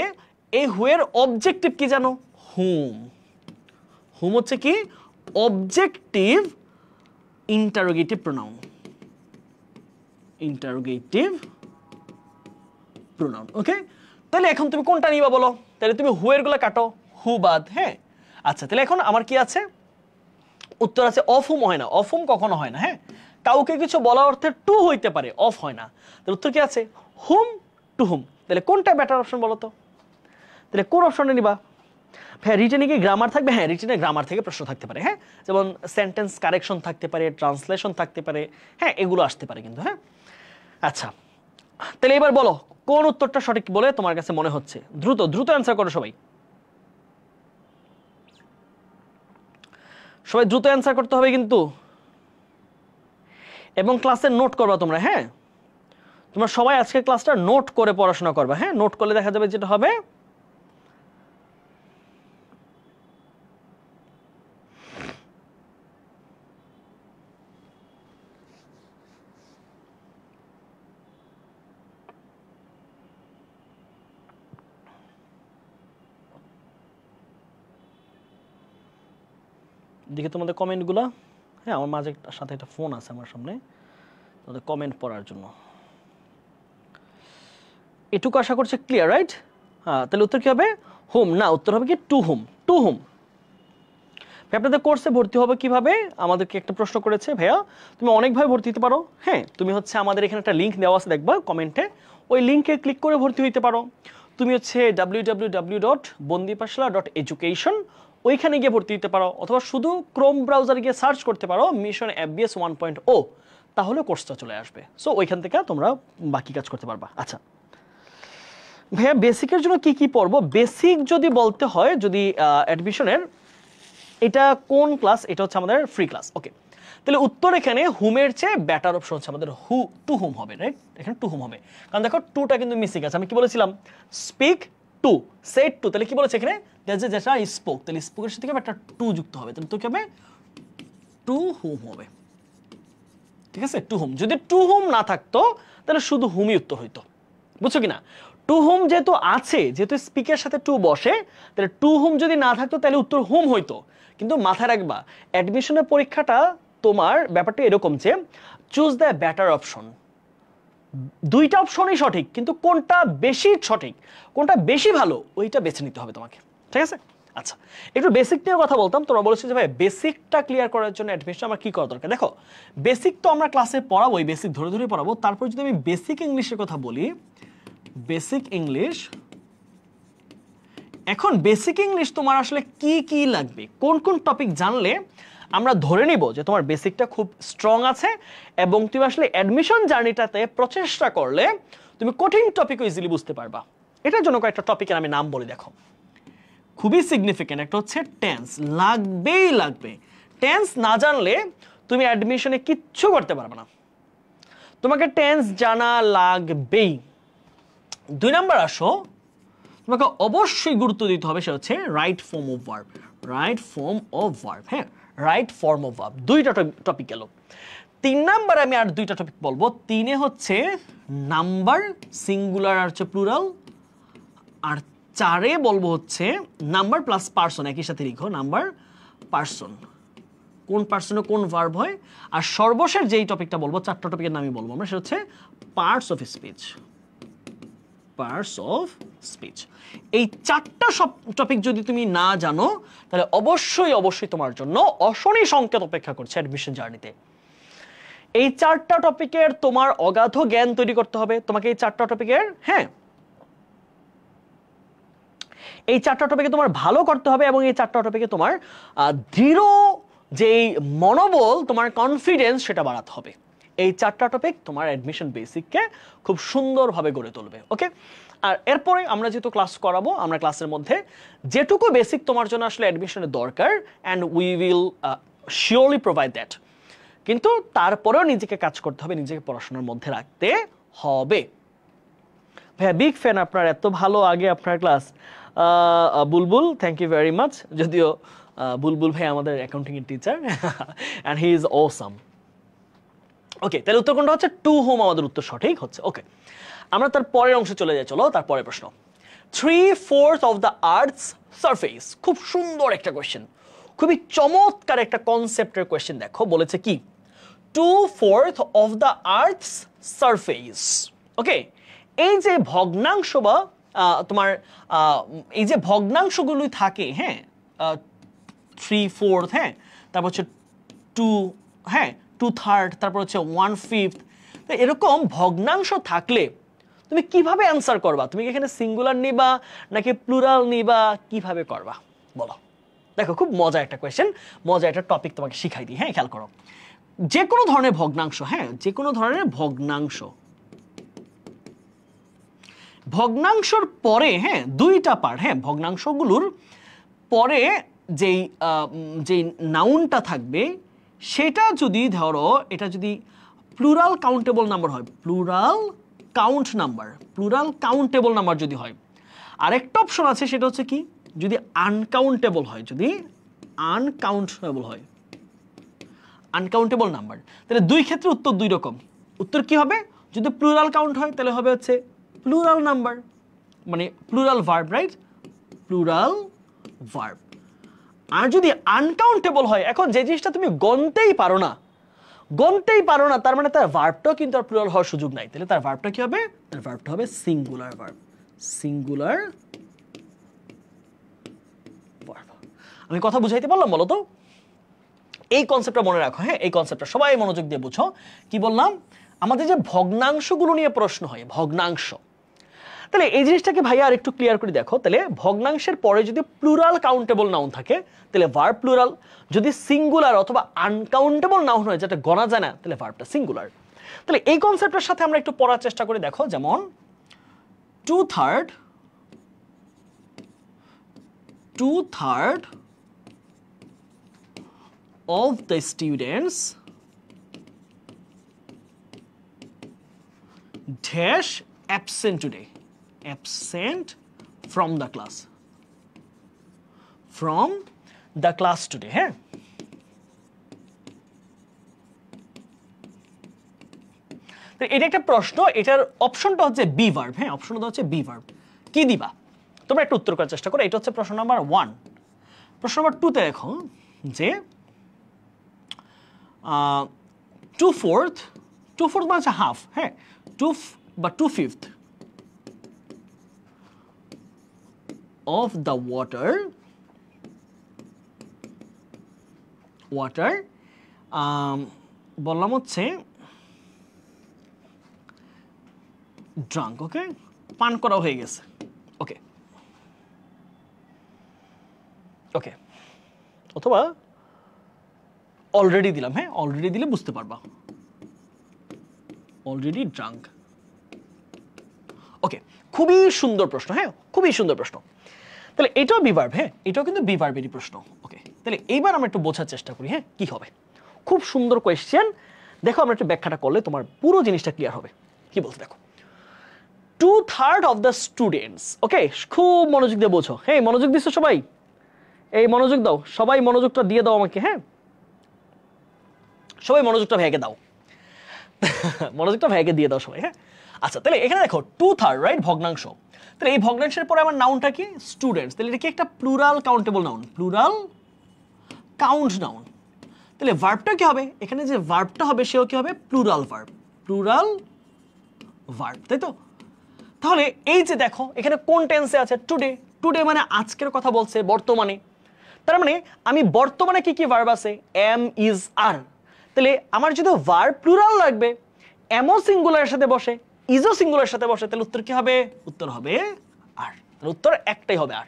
এই হু এর অবজেক্টিভ কি জানো? হুম। হুম হচ্ছে কি? Objective interrogative pronoun, interrogative pronoun. Okay, তাহলে এখন তুমি কোনটা নিবা বলো? তাহলে তুমি হু এর গুলো কাটো, হু বাদ। হ্যাঁ, আচ্ছা, তাহলে এখন আমার কি আছে? উত্তর আছে অফ হুম হয় না। অফ হুম কখনো হয় না। হ্যাঁ, কাউকে কিছু বলা অর্থে টু হইতে পারে, অফ হয় না। তাহলে উত্তর কি আছে? হুম টু হুম। তাহলে কোনটা বেটার অপশন বলো তো? তাহলে কোন অপশনটা নিবা? হ্যাঁ, রিটেনে কি গ্রামার থাকবে? হ্যাঁ, রিটেনে গ্রামার থেকে প্রশ্ন থাকতে পারে। হ্যাঁ, যেমন সেন্টেন্স কারেকশন থাকতে পারে, ট্রান্সলেশন থাকতে পারে। হ্যাঁ, এগুলো আসতে পারে কিন্তু। হ্যাঁ, আচ্ছা, তাহলে এবার বলো কোন উত্তরটা সঠিক বলে তোমার কাছে মনে হচ্ছে? দ্রুত দ্রুত অ্যান্সার করো সবাই। সবাই দ্রুত অ্যান্সার করতে হবে কিন্তু, এবং ক্লাসে নোট করবা তোমরা। হ্যাঁ, তোমরা সবাই আজকে ক্লাসটা নোট করে পড়াশোনা করবা। হ্যাঁ, নোট করলে দেখা যাবে যেটা হবে, দেখি তোমাদের কমেন্টগুলো। হ্যাঁ, আমার মাঝে সাথে একটা ফোন আছে আমার সামনে, তোমাদের কমেন্ট পড়ার জন্য। এটুকু আশা করছি ক্লিয়ার, রাইট? হ্যাঁ, তাহলে উত্তর কি হবে? হোম না, উত্তর হবে কি? To home. To home. আপনাদের কোর্সে ভর্তি হবে কিভাবে? আমাদেরকে একটা প্রশ্ন করেছে, ভাইয়া তুমি অনেকভাবে ভর্তি হতে পারো। হ্যাঁ, তুমি হচ্ছে আমাদের এখানে একটা লিঙ্ক দেওয়া আছে, দেখবা কমেন্টে। ওই লিঙ্কে ক্লিক করে ভর্তি হইতে পারো। তুমি হচ্ছে www.bondipashla.education, ওইখানে গিয়ে ভর্তি হতে পারো, অথবা শুধু ক্রোম ব্রাউজারে গিয়ে সার্চ করতে পারো মিশন FBS 1.0, তাহলে কোর্সটা চলে আসবে। সো ওইখান থেকে তোমরা বাকি কাজ করতে পারবা। আচ্ছা ভাইয়া, বেসিকের জন্য কি কি পড়বো? বেসিক যদি বলতে হয়, যদি অ্যাডমিশনের, এটা কোন ক্লাস? এটা হচ্ছে আমাদের ফ্রি ক্লাস। ওকে, তাহলে উত্তর এখানে হুমের চেয়ে বেটার অপশন হচ্ছে আমাদের হু টু হুম হবে, রাইট? এখানে টু হুম হবে, কারণ দেখো টুটা কিন্তু মিসিং আছে। আমি কি বলেছিলাম? Speak to, said to. তাহলে কি বলেছে এখানে? যেটা স্পোক, তাহলে স্পোকের সাথে একটা টু যুক্ত হবে, তাহলে তো কি হবে? টু হুম হবে। ঠিক আছে, টু হুম। যদি টু হুম না থাকতো তাহলে শুধু হুমই উত্তর হইতো। বুঝছো কিনা? টু হুম যেহেতু আছে, যেহেতু স্পিকের সাথে টু বসে, তাহলে টু হুম যদি না থাকতো তাহলে উত্তর হুম হইতো। কিন্তু মাথায় রাখবা, অ্যাডমিশনের পরীক্ষাটা তোমার ব্যাপারটা এরকম যে চুজ দ্য বেটার অপশন। দুইটা অপশনই সঠিক, কিন্তু কোনটা বেশি সঠিক, কোনটা বেশি ভালো, ওইটা বেছে নিতে হবে তোমাকে। ঠিক আছে? আচ্ছা, একটু বেসিক নিয়ে কথা বলতাম। তোমরা বলেছো যে ভাই বেসিকটা ক্লিয়ার করার জন্য অ্যাডমিশন আমার কি করা দরকার? দেখো, বেসিক তো আমরা ক্লাসে পড়াবোই, বেসিক ধরে ধরে পড়াবো। তারপর যদি আমি বেসিক ইংলিশের কথা বলি, বেসিক ইংলিশ, এখন বেসিক ইংলিশ তোমার আসলে কি কি লাগবে, কোন কোন টপিক জানলে আমরা ধরে নিব যে তোমার বেসিকটা খুব স্ট্রং আছে, এবং তুমি আসলে অ্যাডমিশন জার্নিটাতে প্রচেষ্টা করলে তুমি কঠিন টপিকও ইজিলি বুঝতে পারবা। এটার জন্য কয়েকটা টপিকের আমি নাম বলি। দেখো, খুবই সিগনিফিকেন্ট একটা হচ্ছে টেন্স, লাগবেই লাগবে। টেন্স না জানলে তুমি অ্যাডমিশনে কিচ্ছু করতে পারবে না, তোমাকে টেন্স জানা লাগবেই। দুই নাম্বার আসো, তোমাকে অবশ্যই গুরুত্ব দিতে হবে, সেটা হচ্ছে right form of verb. Right form of verb, হ্যাঁ, রাইট ফর্ম অফ ভার্ব। দুইটা টপিক গেল। 3 নাম্বার আমি আর দুইটা টপিক বলবো। 3 হচ্ছে নাম্বার, সিঙ্গুলার আর হচ্ছে প্লুরাল। আর 4 বলবো হচ্ছে নাম্বার প্লাস পার্সন, একই সাথে লিখো, নাম্বার পার্সন, কোন পার্সনে কোন ভার্ব হয়। আর সর্বশেষ যেই টপিকটা বলবো, 4টা টপিকের নামই বলবো আমরা, সেটা হচ্ছে parts of speech. Parts of speech. এই 4টা সব টপিক যদি তুমি না জানো, তাহলে অবশ্যই অবশ্যই তোমার জন্য অশনি সংকেত অপেক্ষা করছে অ্যাডমিশন জার্নিতে। এই 4টা টপিকের তোমার অগাধ জ্ঞান তৈরি করতে হবে তোমাকে। এই 4টা টপিকের, হ্যাঁ, এই 4টা টপিকে তোমার ভালো করতে হবে, এবং এই 4টা টপিকে তোমার দৃঢ় যেই মনোবল, তোমার কনফিডেন্স, সেটা বাড়াতে হবে। এই 4টা টপিক তোমার অ্যাডমিশন বেসিককে খুব সুন্দরভাবে গড়ে তুলবে। ওকে, আর এরপরে আমরা যেহেতু ক্লাস করাবো, আমরা ক্লাসের মধ্যে যেটুকু বেসিক তোমার জন্য আসলে অ্যাডমিশনের দরকার, and we will surely provide that. কিন্তু তারপরেও নিজেকে কাজ করতে হবে, নিজেকে পড়াশোনার মধ্যে রাখতে হবে। ভাইয়া বিগ ফ্যান আপনার, এত ভালো আগে আপনার ক্লাস। Bulbul, thank you very much. যদিও বুলবুল ভাই আমাদের অ্যাকাউন্টিং এর teacher, and he is awesome. Okay, তাহলে উত্তর কোনটা হচ্ছে? টু হোম আমাদের উত্তর সঠিক হচ্ছে। ওকে, আমরা তার পরের অংশে চলে যাই। চলো, তার পরের প্রশ্ন। 3/4 অফ দ্য আর্থস সারফেস। খুব সুন্দর একটা কোয়েশ্চেন, খুবই চমৎকার একটা কনসেপ্টের কোয়েশ্চেন। দেখো বলেছে কি, 2/4 অফ দ্য আর্থস সারফেস। ওকে, এই যে ভগ্নাংশ বা তোমার এই যে ভগ্নাংশগুলো থাকে, হ্যাঁ, 3/4, হ্যাঁ, তারপর হচ্ছে 2, হ্যাঁ, 2/3, তারপর হচ্ছে 1/5। তো এরকম ভগ্নাংশ থাকলে তুমি কিভাবে অ্যান্সার করবা? তুমি কি এখানে সিঙ্গুলার নিবা নাকি প্লুরাল নিবা, কিভাবে করবা বলো? দেখো, খুব মজা একটা কোয়েশ্চেন, মজা একটা টপিক তোমাকে শিখাই দিই। হ্যাঁ, খেয়াল করো, যে কোনো ধরনের ভগ্নাংশ, হ্যাঁ, যে কোনো ধরনের ভগ্নাংশ, ভগ্নাংশর পরে, হ্যাঁ, দুইটা পার্ট, হ্যাঁ, ভগ্নাংশগুলোর পরে যেই যেই নাউনটা থাকবে, সেটা যদি ধরো, এটা যদি প্লুরাল কাউন্টেবল নাম্বার হয়, plural count number, plural countable number যদি হয়। আরেকটা অপশন আছে, সেটা হচ্ছে কি, যদি আনকাউন্টেবল হয়, যদি আনকাউন্টেবল হয়, আনকাউন্টেবল নাম্বার। তাহলে দুই ক্ষেত্রে উত্তর দুই রকম। উত্তর কি হবে? যদি প্লুরাল কাউন্ট হয় তাহলে হবে হচ্ছে প্লুরাল নাম্বার, মানে plural verb, right, plural verb. আর যদি আনকাউন্টেবল হয়, এখন যে জিনিসটা তুমি গণতেই পারো না, গণতেই পারো না, তার মানে তার ভার্বটাও কিন্তু আর প্লুরাল হওয়ার সুযোগ নাই। তাহলে তার ভার্বটা কি হবে? তার ভার্বটা হবে সিঙ্গুলার ভার্ব, সিঙ্গুলার ভার্ব। আমি কথা বুঝাইতে পারলাম বলো তো? এই কনসেপ্টটা মনে রাখো, হ্যাঁ, এই কনসেপ্টটা সবাই মনোযোগ দিয়ে বুঝো। কি বললাম? আমাদের যে ভগ্নাংশগুলো নিয়ে প্রশ্ন হয়, ভগ্নাংশ, তাহলে এই জিনিসটাকে ভাইয়া আর একটু ক্লিয়ার করে দেখো। তাহলে ভগ্নাংশের পরে যদি প্লুরাল কাউন্টেবল নাউন থাকে, তাহলে ভার্ব প্লুরাল। যদি সিঙ্গুলার অথবা আনকাউন্টেবল নাউন হয়, যেটা গণা যায় না, তাহলে ভার্বটা সিঙ্গুলার। তাহলে এই কনসেপ্টের সাথে আমরা একটু পড়ার চেষ্টা করে দেখো। যেমন 2/3 of the students dash absent today, absent from the class, from the class today, হ্যাঁ। এটা একটা প্রশ্ন, এটার অপশনটা হচ্ছে বি ভার্ব, হ্যাঁ, অপশনটা হচ্ছে বি ভার্ব। কি দিবা তোমরা একটু উত্তর করার চেষ্টা করো। এটা হচ্ছে প্রশ্ন নাম্বার 1। প্রশ্ন নাম্বার 2 তে দেখো যে 2/4 মানে হচ্ছে হাফ, হ্যাঁ, 2/5 of the water বললাম হচ্ছে ড্রাঙ্ক, ওকে, পান করা হয়ে গেছে। ওকে, ওকে, অথবা অলরেডি দিলাম, হ্যাঁ, অলরেডি দিলে বুঝতে পারবা, অলরেডি ড্রাঙ্ক। ওকে, খুবই সুন্দর প্রশ্ন, হ্যাঁ, খুবই সুন্দর প্রশ্ন। তাহলে এটাও বিভার্ব, হ্যাঁ, এটাও কিন্তু বিভার্বেরই প্রশ্ন। ওকে, তাহলে এইবার আমরা একটু বোঝার চেষ্টা করি, হ্যাঁ, কি হবে। খুব সুন্দর কোয়েশ্চেন। দেখো, আমরা একটু ব্যাখ্যাটা করলে তোমার পুরো জিনিসটা ক্লিয়ার হবে। কি বলতে দেখো, 2/3 অফ দ্য স্টুডেন্টস, ওকে, খুব মনোযোগ দিয়ে বোঝো। হ্যাঁ, মনোযোগ দিচ্ছ সবাই? এই মনোযোগ দাও, সবাই মনোযোগটা দিয়ে দাও আমাকে। হ্যাঁ, সবাই মনোযোগটা ভাইকে দাও, মনোযোগটা ভাইকে দিয়ে দাও সবাই। হ্যাঁ, আচ্ছা, তাহলে এখানে দেখো 2/3, রাইট, ভগ্নাংশ। তাহলে এই ভগ্নাংশের পরে আমার নাউনটা কি? স্টুডেন্টস। তাহলে এটা কি একটা plural countable noun, plural count noun. তাহলে ভার্বটা কি হবে? এখানে যে ভার্বটা হবে সেও কি হবে? প্লুরাল ভার্ব, প্লুরাল ভার্ব, তাই তো? তাহলে এই যে দেখো এখানে কোন টেন্সে আছে? টুডে। টুডে মানে আজকের কথা বলছে, বর্তমানে। তার মানে আমি বর্তমানে কি কি ভার্ব আছে? এম, ইজ, আর। তাহলে আমার যদি ভার্ব প্লুরাল লাগবে, এমও সিঙ্গুলারের সাথে বসে, ইজও সিঙ্গুলারের সাথে বসে, তাহলে উত্তর কি হবে? উত্তর হবে আর। তাহলে উত্তর একটাই হবে আর।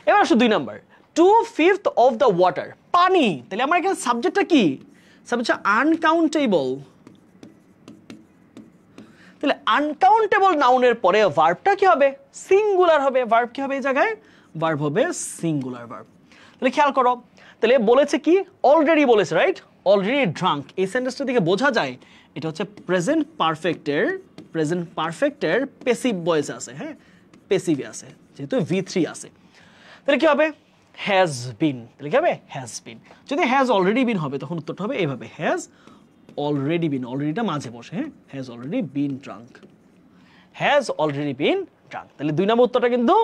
এবার আসো 2 নাম্বার, 2/5 অফ দ্য ওয়াটার, পানি। তাহলে আমার এখানে সাবজেক্টটা কি? সাবজেক্টটা আনকাউন্টেবল। তাহলে আনকাউন্টেবল নাউনের পরে ভার্বটা কি হবে? সিঙ্গুলার হবে। ভার্ব কি হবে এই জায়গায়? ভার্ব হবে সিঙ্গুলার ভার্ব। তাহলে খেয়াল করো, তাহলে বলেছে কি? অলরেডি বলেছে, রাইট? Already drank. এই সেন্টেন্সটা থেকে বোঝা যায় এটা হচ্ছে প্রেজেন্ট পারফেক্টের প্যাসিভ ভয়েস আছে। হ্যাঁ, প্যাসিভে আছে, যেহেতু V3 আছে। তাহলে কি হবে? Has been. তাহলে কি হবে? Has been. যদি হ্যাজ অলরেডি বিন হবে তখন উত্তরটা হবে এইভাবে, হ্যাজ অলরেডি বিন। অলরেডিটা মাঝে বসে। হ্যাঁ, has already been drunk, has already been drunk. তাহলে 2 নম্বর উত্তরটা কিন্তু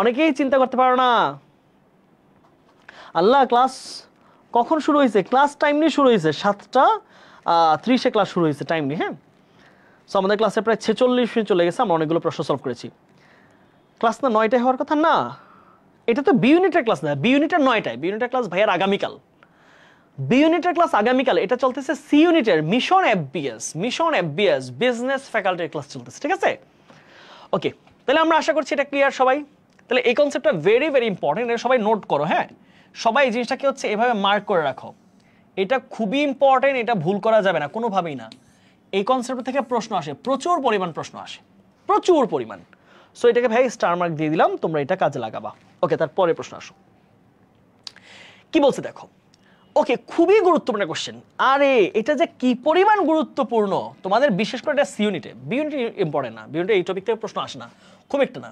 অনেকেই চিন্তা করতে পারো না। আল্লাহ, ক্লাস কখন শুরু হয়েছে? ক্লাস টাইমলি শুরু হয়েছে, 7:30 ক্লাস শুরু হয়েছে টাইমলি। হ্যাঁ, সো আমাদের ক্লাসে প্রায় 46 মিনিট চলে গেছে, আমরা অনেকগুলো প্রশ্ন সলভ করেছি। ক্লাস না 9টায় হওয়ার কথা না, এটা তো বি ইউনিটের ক্লাস না, বি ইউনিটের 9টায়। বি ইউনিটের ক্লাস ভাইয়ার আগামীকাল, বি ইউনিটের ক্লাস আগামীকাল। এটা চলতেছে সি ইউনিটের মিশন এফবিএস বিজনেস ফ্যাকাল্টির ক্লাস চলতেছে, ঠিক আছে? ওকে, তাহলে আমরা আশা করছি এটা ক্লিয়ার সবাই। তাহলে এই কনসেপ্টটা ভেরি ভেরি ইম্পর্টেন্ট, এটা সবাই নোট করো। হ্যাঁ, সবাই এই জিনিসটাকে হচ্ছে এভাবে মার্ক করে রাখো, এটা খুবই ইম্পর্টেন্ট, এটা ভুল করা যাবে না কোনোভাবেই না। এই কনসেপ্ট থেকে প্রশ্ন আসে, প্রচুর পরিমাণ প্রশ্ন আসে, প্রচুর পরিমাণ। সো এটাকে ভাই স্টার মার্ক দিয়ে দিলাম, তোমরা এটা কাজে লাগাবা। ওকে, তারপরে প্রশ্ন আসো, কি বলছে দেখো। ওকে, খুবই গুরুত্বপূর্ণ কোশ্চেন। আরে এটা যে কি পরিমাণ গুরুত্বপূর্ণ তোমাদের, বিশেষ করে এটা সি ইউনিটে। বি ইউনিটে ইম্পর্টেন্ট না, বি ইউনিটে এই টপিক থেকে প্রশ্ন আসে না, খুব একটা না।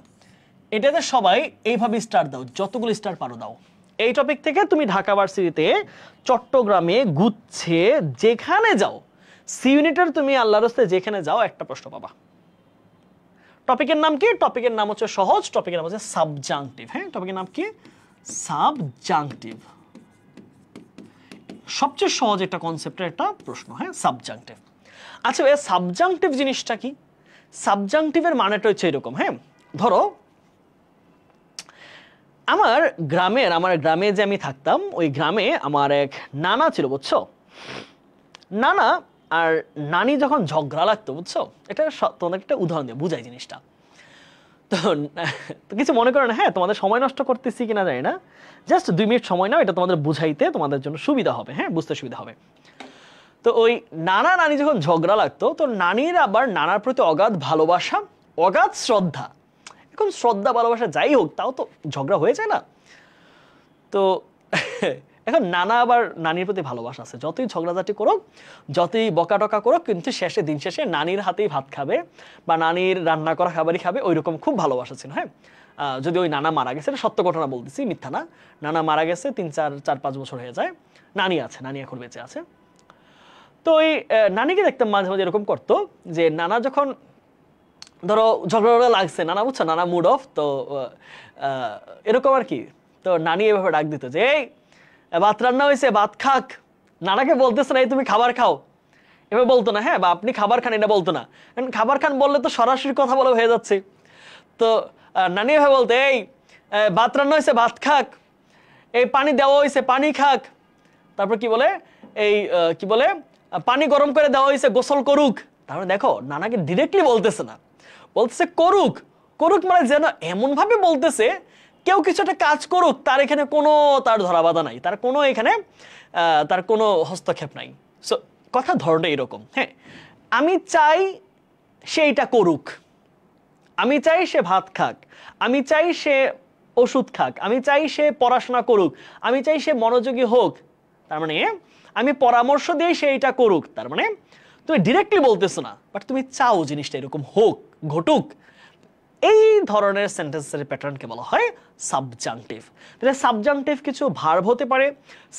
এটাতে সবাই এইভাবে স্টার দাও, যতগুলো স্টার পারো দাও। এই টপিক থেকে তুমি ঢাকা ভার্সিটিতে, চট্টগ্রামে, গুচ্ছে, যেখানে যাও, সি ইউনিটের তুমি আল্লাহর রাস্তায় যেখানে যাও একটা প্রশ্ন পাবা। টপিকের নাম কি? টপিকের নাম হচ্ছে সহজ, টপিকের নাম হচ্ছে সাবজাংটিভ। হ্যাঁ, টপিকের নাম কি? সাবজাংটিভ। সবচেয়ে সহজ একটা কনসেপ্টের একটা প্রশ্ন। হ্যাঁ, সাবজাংটিভ। আচ্ছা ভাইয়া, সাবজাংটিভ জিনিসটা কি? সাবজাংটিভের মানেটা হচ্ছে এরকম। হ্যাঁ, ধরো আমার গ্রামে যে আমি থাকতাম, ওই গ্রামে আমার এক নানা ছিল, বুঝছো? নানা আর নানি যখন ঝগড়া লাগতো, বুঝছো? এটা তোমাদের একটা উদাহরণ দিয়ে বুঝাই জিনিসটা। তো কিছু মনে করো না, হ্যাঁ, তোমাদের সময় নষ্ট করতেছি কিনা জানি না, জাস্ট 2 মিনিট সময় নাও, এটা তোমাদের বুঝাইতে তোমাদের জন্য সুবিধা হবে। হ্যাঁ, বুঝতে সুবিধা হবে। তো ওই নানা নানি যখন ঝগড়া লাগতো, তো নানির আবার নানার প্রতি অগাধ ভালোবাসা, অগাধ শ্রদ্ধা। এখন শ্রদ্ধা ভালোবাসা যাই হোক, তাও তো ঝগড়া হয়ে যায় না? তো এখন নানা আবার নানির প্রতি ভালোবাসা আছে, যতই ঝগড়াঝাটি করুক, যতই বকাটকা করুক, কিন্তু দিন শেষে নানির হাতেই ভাত খাবে বা নানির রান্না করা খাবারই খাবে, ওইরকম খুব ভালোবাসা ছিল। হ্যাঁ, যদি ওই নানা মারা গেছে, সত্য ঘটনা বলতেছি, মিথ্যা না। নানা মারা গেছে 3-4-5 বছর হয়ে যায়, নানি আছে, নানি এখন বেঁচে আছে। তো ওই নানিকে দেখতাম মাঝে মাঝে এরকম করতো যে নানা যখন ধরো ঝগড়া লাগছে, নানা বুঝছো, নানা মুড অফ, তো এরকম আর কি। তো নানি এভাবে ডাক দিত যে, এই ভাত রান্না হয়েছে, ভাত খাক। নানাকে বলতেছে না এই তুমি খাবার খাও, এভাবে বলতো না। হ্যাঁ, বা আপনি খাবার খান, এটা বলতো না। কারণ খাবার খান বললে তো সরাসরি কথা বলা হয়ে যাচ্ছে। তো নানি এভাবে বলতো, এই ভাত রান্না হয়েছে, ভাত খাক। এই পানি দেওয়া হয়েছে, পানি খাক। তারপর কি বলে, এই কি বলে, পানি গরম করে দেওয়া হয়েছে, গোসল করুক। তারপরে দেখো নানাকে ডিরেক্টলি বলতেছে না, বলতেছে করুক। করুক মানে যেন এমন ভাবে বলতেছে কেউ কিছু একটা কাজ করুক, তার এখানে কোনো তার ধরা বাধা নাই, তার কোনো এখানে তার কোনো হস্তক্ষেপ নাই। সো কথা ধরনের এরকম। হ্যাঁ, আমি চাই সে এটা করুক, আমি চাই সে ভাত খাক, আমি চাই সে ওষুধ খাক, আমি চাই সে পড়াশোনা করুক, আমি চাই সে মনোযোগী হোক। তার মানে আমি পরামর্শ দিয়ে সে এটা করুক। তার মানে তুমি ডিরেক্টলি বলতেছো না, বাট তুমি চাও জিনিসটা এরকম হোক, ঘটুক, এই ধরনের সেন্টেন্সের প্যাটার্নকে বলা হয় সাবজাংটিভ। তাহলে সাবজাংটিভ কিছু ভার্ব হতে পারে,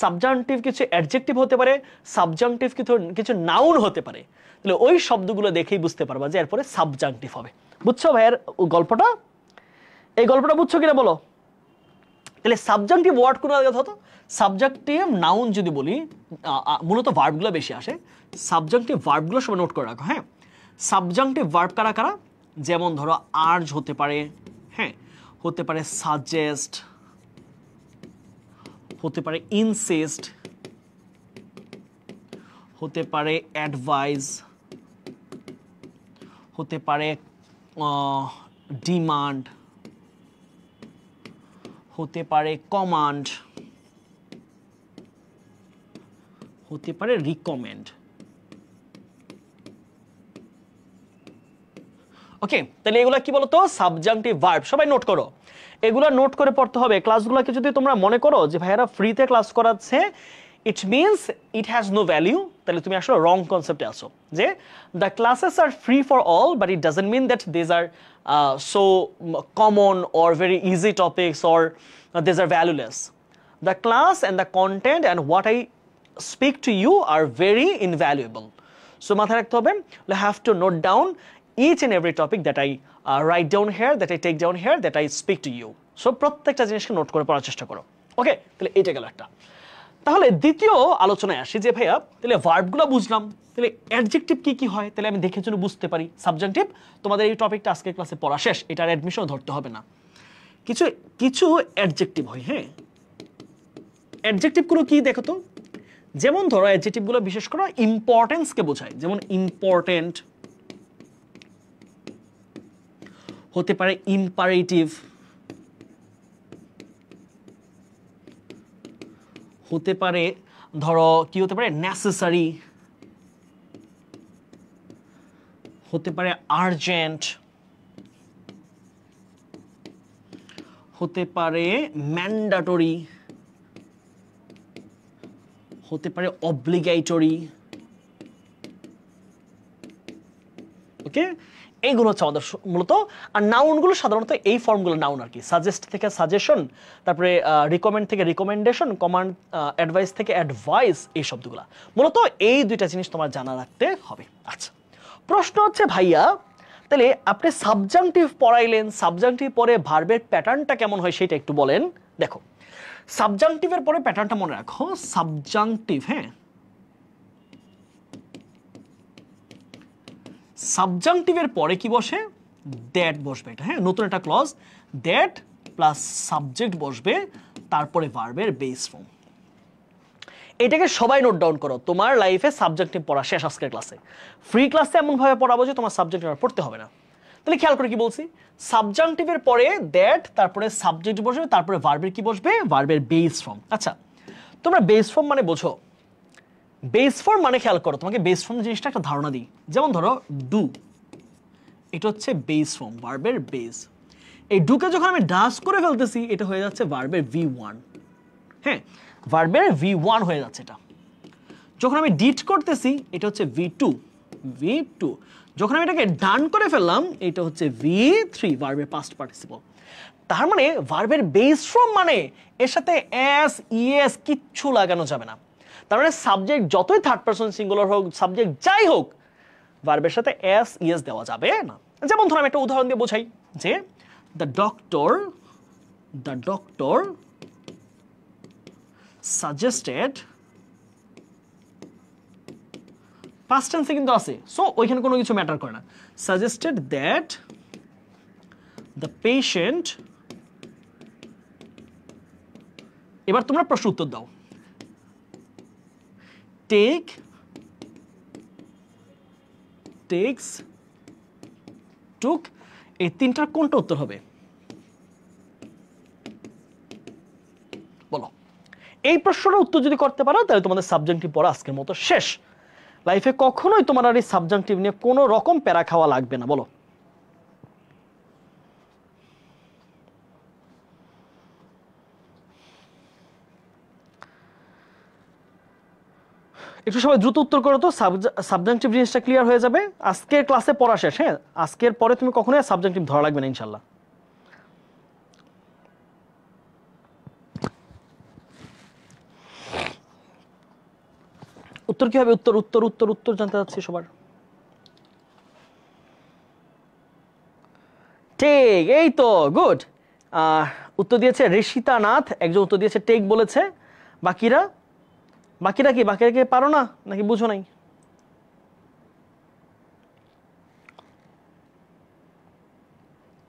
সাবজাংটিভ কিছু অ্যাডজেক্টিভ হতে পারে, সাবজাংটিভ কিছু নাউন হতে পারে। তাহলে ওই শব্দগুলো দেখেই বুঝতে পারবা যে এরপরে সাবজাংটিভ হবে। বুঝছো ভাইয়ের গল্পটা? এই গল্পটা বুঝছো কিনা বলো? তাহলে সাবজাংটিভ ওয়ার্ড কোন কথা হতো? সাবজেক্টিভ নাউন যদি বলি, মূলত ভার্বগুলো বেশি আসে। সাবজাংটিভ ভার্বগুলো সবাই নোট করে রাখো, হ্যাঁ। সাবজাংটিভ ভার্ব কারা কারা? যেমন ধরো আর্জ হতে পারে, হ্যাঁ, হতে পারে সাজেস্ট, হতে পারে ইনসিস্ট, হতে পারে অ্যাডভাইস, হতে পারে ডিমান্ড, হতে পারে কমান্ড, হতে পারে রিকমেন্ড। ওকে, তাহলে এগুলা কি বলতো? Subjunctive verb. সবাই নোট করো, এগুলা নোট করে পড়তে হবে। ক্লাসগুলোকে যদি তোমরা মনে করো যে ভাইয়ারা ফ্রিতে ক্লাস করাচ্ছে, it means it has no value, তাহলে তুমি আসলে রং কনসেপ্টে আসো। যে the classes are free for all, but it doesn't mean that these are so common or very easy topics or these are valueless. The class and the content and what I speak to you are very invaluable. So মাথায় রাখতে হবে, you have to note down each and every topic that I write down here, that I take down here, that I speak to you. So প্রত্যেকটা জিনিসকে নোট করে পড়ার চেষ্টা করো। ওকে, তাহলে এটা গেল একটা। তাহলে দ্বিতীয় আলোচনায় আসি যে ভাইয়া তাহলে ভার্বগুলো বুঝলাম, তাহলে অ্যাডজেক্টিভ কি কি হয় তাহলে আমি দেখে জন্য বুঝতে পারি। সাবজাংটিভ তোমাদের এই টপিকটা আজকের ক্লাসে পড়া শেষ, এটার অ্যাডমিশন ধরতে হবে না। কিছু কিছু অ্যাডজেক্টিভ হয়, হ্যাঁ। অ্যাডজেক্টিভগুলো কি দেখো তো? যেমন ধরো অ্যাডজেক্টিভগুলো বিশেষ করে ইম্পর্টেন্সকে বোঝায়, যেমন ইম্পর্টেন্ট, হতে পারে ইম্পারেটিভ, হতে পারে ধরো কি হতে পারে নেসেসারি, হতে পারে আর্জেন্ট, হতে পারে ম্যান্ডেটরি, হতে পারে অব্লিগেটরি। ওকে, এইগুলো হচ্ছে আমাদের মূলত। আর নাউনগুলো সাধারণত এই ফর্মগুলো নাউন আর কি। সাজেস্ট থেকে সাজেশন, তারপরে রিকমেন্ড থেকে রিকমেন্ডেশন, কমান্ড অ্যাডভাইস থেকে অ্যাডভাইস, এই শব্দগুলো মূলত এই দুইটা জিনিস তোমার জানা রাখতে হবে। আচ্ছা, প্রশ্ন হচ্ছে ভাইয়া তাহলে আপনি সাবজাংটিভ পড়াইলেন, সাবজাংটিভ পরে ভার্বের প্যাটার্নটা কেমন হয় সেটা একটু বলেন। দেখো, সাবজাংটিভের পরে প্যাটার্নটা মনে রাখো। সাবজাংটিভ, হ্যাঁ, সাবজাংটিভের পরে কি বসে? দ্যাট বসবে। এটা হ্যাঁ, নতুন একটা ক্লজ, দ্যাট প্লাস সাবজেক্ট বসবে, তারপরে ভার্বের বেস ফর্ম। এটাকে সবাই নোট ডাউন করো। তোমার লাইফে সাবজেক্টিভ পড়া শেষ আজকের ক্লাসে। ফ্রি ক্লাসে এমনভাবে পড়াবো যে তোমার সাবজেক্ট পড়তে হবে না। তাহলে খেয়াল করে কি বলছি? সাবজাংটিভের পরে দ্যাট, তারপরে সাবজেক্ট বসবে, তারপরে ভার্বের কি বসবে? ভার্বের বেস ফর্ম। আচ্ছা, তোমরা বেস ফর্ম মানে বোঝো? বেস ফর্ম মানে খেয়াল করো, তোমাকে বেস ফর্ম জিনিসটা একটা ধারণা দিই। যেমন ধরো ডু, এটা হচ্ছে বেস ফর্ম, ভার্বের বেস। এই ডুকে যখন আমি ডাস করে ফেলতেছি, এটা হয়ে যাচ্ছে ভার্বের V1। হ্যাঁ, ভার্বের V1 হয়ে যাচ্ছে এটা। যখন আমি ডিড করতেছি, এটা হচ্ছে V2। যখন আমি এটাকে ডান করে ফেললাম, এটা হচ্ছে V3, ভার্বের পাস্ট পার্টিসিপল। তার মানে ভার্বের বেস ফর্ম মানে এর সাথে এস, ইএস কিচ্ছু লাগানো যাবে না। তার মানে সাবজেক্ট যতই থার্ড পারসন সিঙ্গুলার হোক, সাবজেক্ট যাই হোক, ভার্বের সাথে এস, ইএস দেওয়া যাবে না। যেমন ধরো আমি একটা উদাহরণ দিয়ে বোঝাই যে দ্য ডক্টর সাজেস্টেড, পাস্ট টেন্সে কিন্তু আছে, সো ওইখানে কোনো কিছু ম্যাটার করে না। সাজেস্টেড দ্যাট দ্য পেশেন্ট, এবার তোমরা প্রশ্ন উত্তর দাও। টেক্স, টুক, এই তিনটার কোনটা উত্তর হবে বলো? এই প্রশ্নটার উত্তর যদি করতে পারো তাহলে তোমাদের সাবজেক্টিভ পড়া আজকের মতো শেষ। লাইফে কখনোই তোমার আর এই সাবজেক্টিভ নিয়ে কোনো রকম প্যারা খাওয়া লাগবে না। বলো, একটু সবাই দ্রুত উত্তর করো তো, সাবজেক্টিভ জিনিসটা ক্লিয়ার হয়ে যাবে। আজকের ক্লাসে পড়া শেষ, হ্যাঁ, আজকের পরে তুমি কখনোই সাবজেক্টিভ ধরা লাগবে না ইনশাল্লাহ। উত্তর কি হবে? উত্তর উত্তর উত্তর উত্তর জানতে চাচ্ছি সবার। ঠিক, এই তো গুড। উত্তর দিয়েছে ঋষিতা নাথ, একজন উত্তর দিয়েছে টেক বলেছে। বাকিরা বাকিরা কি পারো না নাকি বুঝো নাই?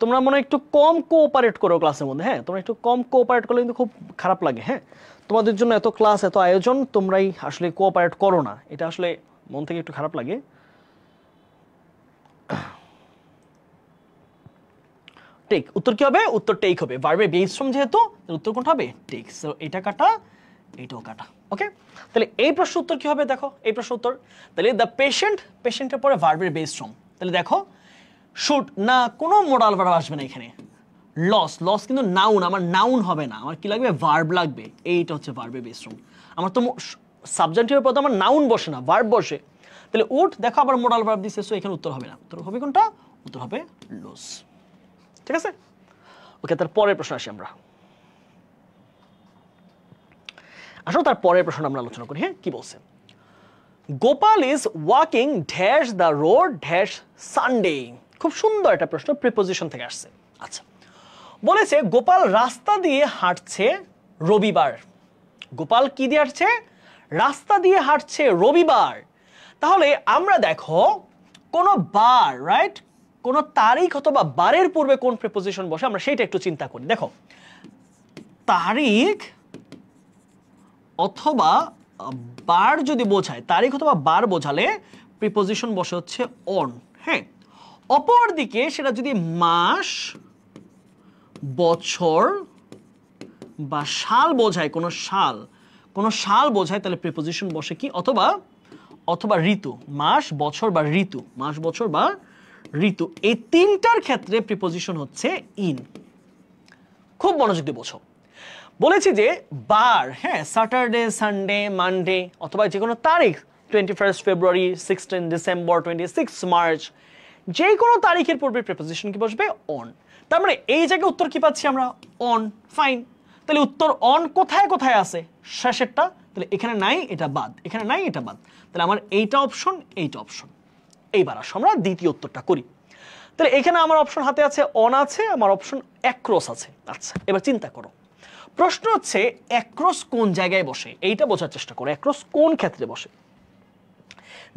তোমরা মনে হয় একটু কম কোঅপারেট করো ক্লাসের মধ্যে, হ্যাঁ, তোমরা একটু কম কোঅপারেট করলে কিন্তু খুব খারাপ লাগে। হ্যাঁ, তোমাদের জন্য এত ক্লাস, এত আয়োজন, তোমরাই আসলে কোঅপারেট করো না, এটা আসলে মন থেকে একটু খারাপ লাগে। টেক, উত্তর কি হবে? উত্তর টেক হবে, ভার্বের বেস ফর্ম যেহেতু, উত্তর কোনটা হবে? টেক। সো এটা কাটা, এইটাও কাটা। ওকে, তাহলে এই প্রশ্ন উত্তর কি হবে? দেখো এই প্রশ্ন উত্তর, তাহলে দ্য পেশেন্ট, পেশেন্টের পরে ভার্বের বেস ফর্ম, তাহলে দেখো শুড না, কোনো মোডাল ভার্ব আসবে না এখানে। লস, লস কিন্তু নাউন, আমার নাউন হবে না, আমার কি লাগবে? ভার্ব লাগবে। এইটা হচ্ছে ভার্বের বেস ফর্ম। আমার তো সাবজেক্টিভের পদে আমার নাউন বসে না, ভার্ব বসে। তাহলে উড, দেখো আবার মোডাল ভার্ব দিছে, সো এখানে উত্তর হবে না। উত্তর হবে কোনটা? উত্তর হবে লস। ঠিক আছে, ওকে, তার পরের প্রশ্ন আসি আমরা। আসলে তার পরের প্রশ্ন আমরা আলোচনা করি। হ্যাঁ, কি বলছে? Gopal is walking dash the road dash Sunday. খুব সুন্দর একটা প্রশ্ন, প্রিপোজিশন থেকে আসছে। আচ্ছা, বলেছে গোপাল রাস্তা দিয়ে হাঁটছে রবিবার। গোপাল কি দিয়ে হাঁটছে? রাস্তা দিয়ে হাঁটছে রবিবার। তাহলে আমরা দেখো কোন বার, রাইট, কোন তারিখ অথবা বারের পূর্বে কোন প্রিপোজিশন বসে, আমরা সেইটা একটু চিন্তা করি। দেখো, তারিখ অথবা বার যদি বোঝায়, তারিখ অথবা বার বোঝালে প্রিপোজিশন বসে হচ্ছে অন। হ্যাঁ, অপর দিকে সেটা যদি মাস, বছর বা সাল বোঝায়, কোন সাল বোঝায়, তাহলে প্রিপোজিশন বসে কি? অথবা অথবা ঋতু, মাস, বছর বা ঋতু, মাস, বছর বা ঋতু, এই তিনটার ক্ষেত্রে প্রিপোজিশন হচ্ছে ইন। খুব মনোযোগ দিয়ে বোঝো। বলেছি যে বার, হ্যাঁ, স্যাটারডে, সানডে, মানডে, অথবা যে কোনো তারিখ, 21 ফেব্রুয়ারি, 16 ডিসেম্বর, 26 মার্চ, যে কোনো তারিখের পূর্বে প্রিপোজিশন কি বসবে? অন। তার মানে এই জায়গায় উত্তর কি পাচ্ছি আমরা? অন। ফাইন, তাহলে উত্তর অন কোথায় কোথায় আছে? শেষেরটা, তাহলে এখানে নাই, এটা বাদ, এখানে নাই, এটা বাদ, তাহলে আমার এইটা অপশন, এইটা অপশন। এইবার আসো আমরা দ্বিতীয় উত্তরটা করি। তাহলে এখানে আমার অপশন হাতে আছে অন আছে, আমার অপশন অ্যাক্রস আছে। আচ্ছা, এবার চিন্তা করো, প্রশ্ন হচ্ছে অ্যাক্রস কোন জায়গায় বসে, এইটা বোঝার চেষ্টা করো। অ্যাক্রস কোন ক্ষেত্রে বসে?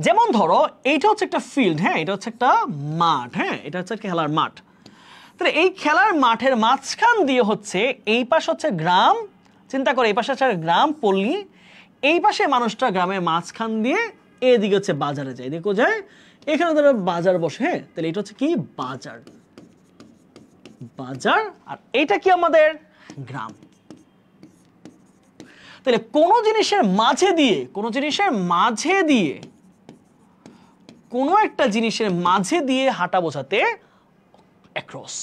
যেমন ধরো এইটা হচ্ছে একটা ফিল্ড, হ্যাঁ, এটা হচ্ছে একটা মাঠ, হ্যাঁ, এটা হচ্ছে খেলার মাঠ। তাহলে এই খেলার মাঠের মাঝখান দিয়ে হচ্ছে, এই পাশ হচ্ছে গ্রাম, চিন্তা করো, এই পাশে হচ্ছে গ্রাম, পল্লী, এই পাশে মানুষটা গ্রামের মাঝখান দিয়ে এদিকে হচ্ছে বাজারে যায়, এদিকে যায়, এখানে ধরো বাজার বসে। হ্যাঁ, তাহলে এটা হচ্ছে কি? বাজার, বাজার। আর এইটা কি? আমাদের গ্রাম। তাহলে কোন জিনিসের মাঝে দিয়ে, কোন জিনিসের মাঝে দিয়ে, কোন একটা জিনিসের মাঝে দিয়ে হাঁটা বোঝাতে অ্যাক্রস।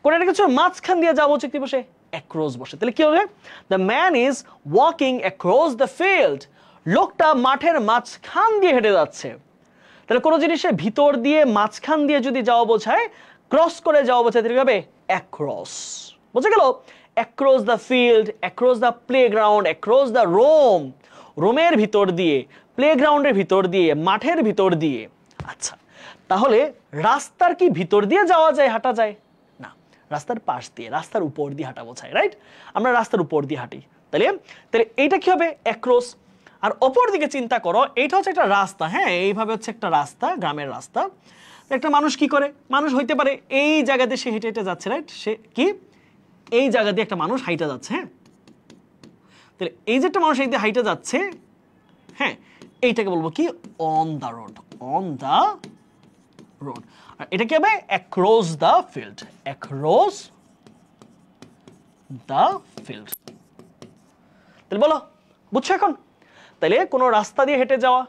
কোন একটা কিছুর মাঝখান দিয়ে যাবো কি বসে? অ্যাক্রস বসে। তাহলে কি হবে? The man is walking across the field. লোকটা মাঠের মাঝখান দিয়ে হেঁটে যাচ্ছে। তাহলে কোন জিনিসের ভিতর দিয়ে, মাঝখান দিয়ে যদি যাওয়া বোঝায়, ক্রস করে যাওয়া বোঝায়, তাহলে হবে অ্যাক্রস। বুঝে গেল? Across the field, across the playground, across the room, রোমের ভিতর দিয়ে, প্লেগ্রাউন্ডের ভিতর দিয়ে, মাঠের ভিতর দিয়ে। আচ্ছা, তাহলে রাস্তার কি ভিতর দিয়ে যাওয়া যায়, হাঁটা যায়? না, রাস্তার পাশ দিয়ে, রাস্তার উপর দিয়ে হাঁটা বোঝায়, রাইট? আমরা রাস্তার উপর দিয়ে হাঁটি, তাহলে তাহলে এইটা কি হবে? অ্যাক্রস। আর অপর দিকে চিন্তা করো, এইটা হচ্ছে একটা রাস্তা, হ্যাঁ, এইভাবে হচ্ছে একটা রাস্তা, গ্রামের রাস্তা। একটা মানুষ কি করে? মানুষ হইতে পারে এই জায়গাতে সে হেঁটে হেঁটে যাচ্ছে, রাইট? সে কি এই জায়গা দিয়ে একটা মানুষ হাইটা যাচ্ছে, হ্যাঁ, তাহলে এই যে একটা মানুষ এই দিয়ে হাইটা যাচ্ছে, হ্যাঁ, এইটাকে বলবো কি? On the road, on the road. আর এটা কি হবে? Across the field, across the field. তাহলে বলো, বুঝছো এখন? তাহলে কোনো রাস্তা দিয়ে হেঁটে যাওয়া,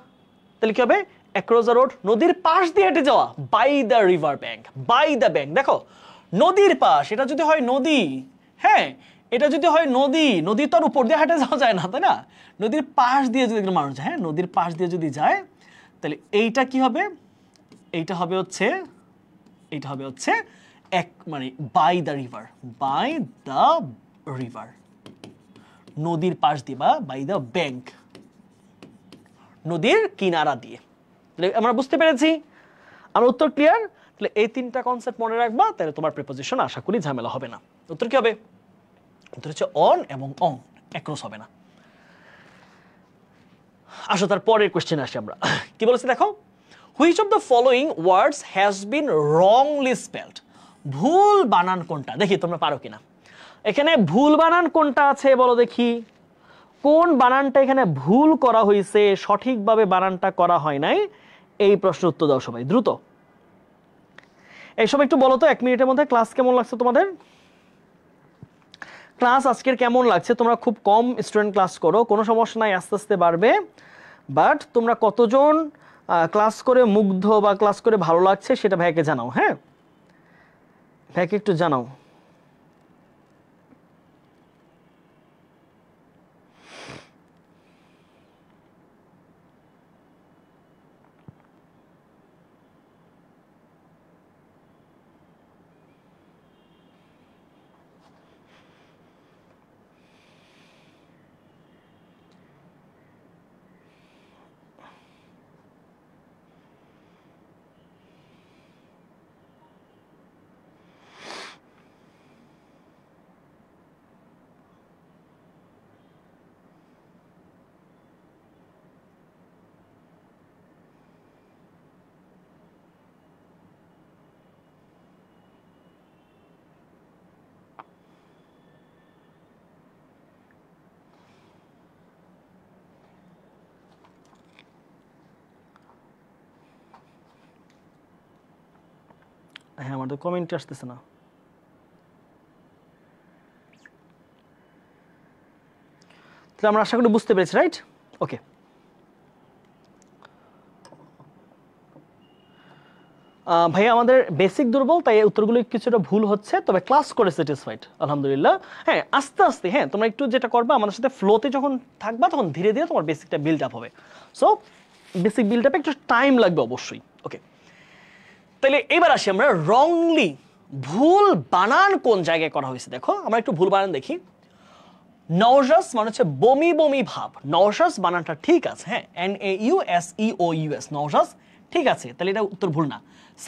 তাহলে কি হবে? Across the road. নদীর পাশ দিয়ে হেঁটে যাওয়া, by the river bank, by the bank. দেখো, নদীর পাশ, এটা যদি হয় নদী, হ্যাঁ, এটা যদি হয় নদী, নদী তো আর উপর দিয়ে হাঁটে যাওয়া যায় না, তাই না? নদীর পাশ দিয়ে যদি মানুষ যায়, হ্যাঁ নদীর পাশ দিয়ে যদি যায়, তাহলে এইটা কি হবে? এইটা হবে হচ্ছে এক মানে by the river, by the river, নদীর পাশ দিয়ে বা বাই দ্য ব্যাংক, নদীর কিনারা দিয়ে। তাহলে আমরা বুঝতে পেরেছি, আমার উত্তর ক্লিয়ার? তাহলে এই তিনটা কনসেপ্ট মনে রাখবা, তাহলে তোমার প্রিপোজিশন আশা করি ঝামেলা হবে না। উত্তর কি হবে? উত্তর হচ্ছে অন এবং অং, একরস হবে না। আসো তার পরের কোশ্চেন আসি আমরা। কি বলেছে দেখো, which of the following words has been wrongly spelled? ভুল বানান কোনটা? দেখি তোমরা পারো কিনা। এখানে ভুল বানান কোনটা আছে বলো দেখি, কোন বানানটা এখানে ভুল করা হয়েছে, সঠিকভাবে বানানটা করা হয় নাই? এই প্রশ্নের উত্তর দাও সবাই দ্রুত। এইসব একটু বলো তো 1 মিনিটের মধ্যে। ক্লাস কেমন লাগছে তোমাদের? ক্লাস আজকের কেমন লাগছে? তোমরা খুব কম স্টুডেন্ট ক্লাস করো, কোনো সমস্যা নাই, আস্তে আস্তে বাড়বে। বাট তোমরা কতজন ক্লাস করে মুগ্ধ বা ক্লাস করে ভালো লাগছে সেটা ভাইকে জানাও। হ্যাঁ ভাইকে একটু জানাও। হ্যাঁ আমার তো কমেন্ট আসতেছে না। তাহলে আমরা আশা করি বুঝতে পেরেছি, রাইট? ওকে, ভাইয়া আমাদের বেসিক দুর্বল, তাই উত্তরগুলো কিছুটা ভুল হচ্ছে, তবে ক্লাস করে স্যাটিসফাইড আলহামদুলিল্লাহ। হ্যাঁ আস্তে আস্তে, হ্যাঁ তোমরা একটু যেটা করবে আমাদের সাথে ফ্লোতে যখন থাকবা তখন ধীরে ধীরে তোমার বেসিকটা বিল্ড আপ হবে। সো বেসিক বিল্ড আপে একটু টাইম লাগবে অবশ্যই। ওকে, তাহলে এবার আসি আমরা রংলি, ভুল বানান কোন জায়গায় করা হয়েছে। দেখো আমরা একটু ভুল বানান দেখি। নওজাস মানে হচ্ছে বমি বমি ভাব, নওজাস বানানটা ঠিক আছে, হ্যাঁ NAUSEOUS, নওজাস ঠিক আছে, তাহলে এটা উত্তর ভুল না।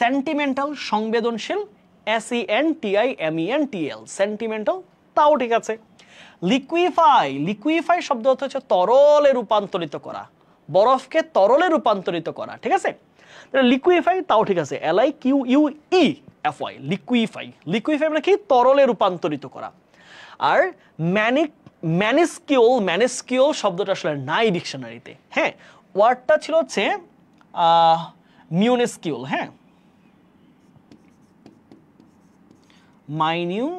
সেন্টিমেন্টাল সংবেদনশীল, SENTIMENTAL, সেন্টিমেন্টাল, তাও ঠিক আছে। লিকুইফাই, লিকুইফাই শব্দ অর্থ হচ্ছে তরলে রূপান্তরিত করা, বরফকে তরলে রূপান্তরিত করা, ঠিক আছে? তাহলে লিকুইফাই তাও ঠিক আছে, LIQUEFY, লিকুইফাই, লিকুইফাই মানে কি? তরলে রূপান্তরিত করা। আর ম্যানিস্কিউল, ম্যানিস্কিউল শব্দটা আসলে নাই ডিকশনারিতে, হ্যাঁ ওয়ার্ডটা ছিল হচ্ছে মিউনিস্কিউল, হ্যাঁ MINUSCULE,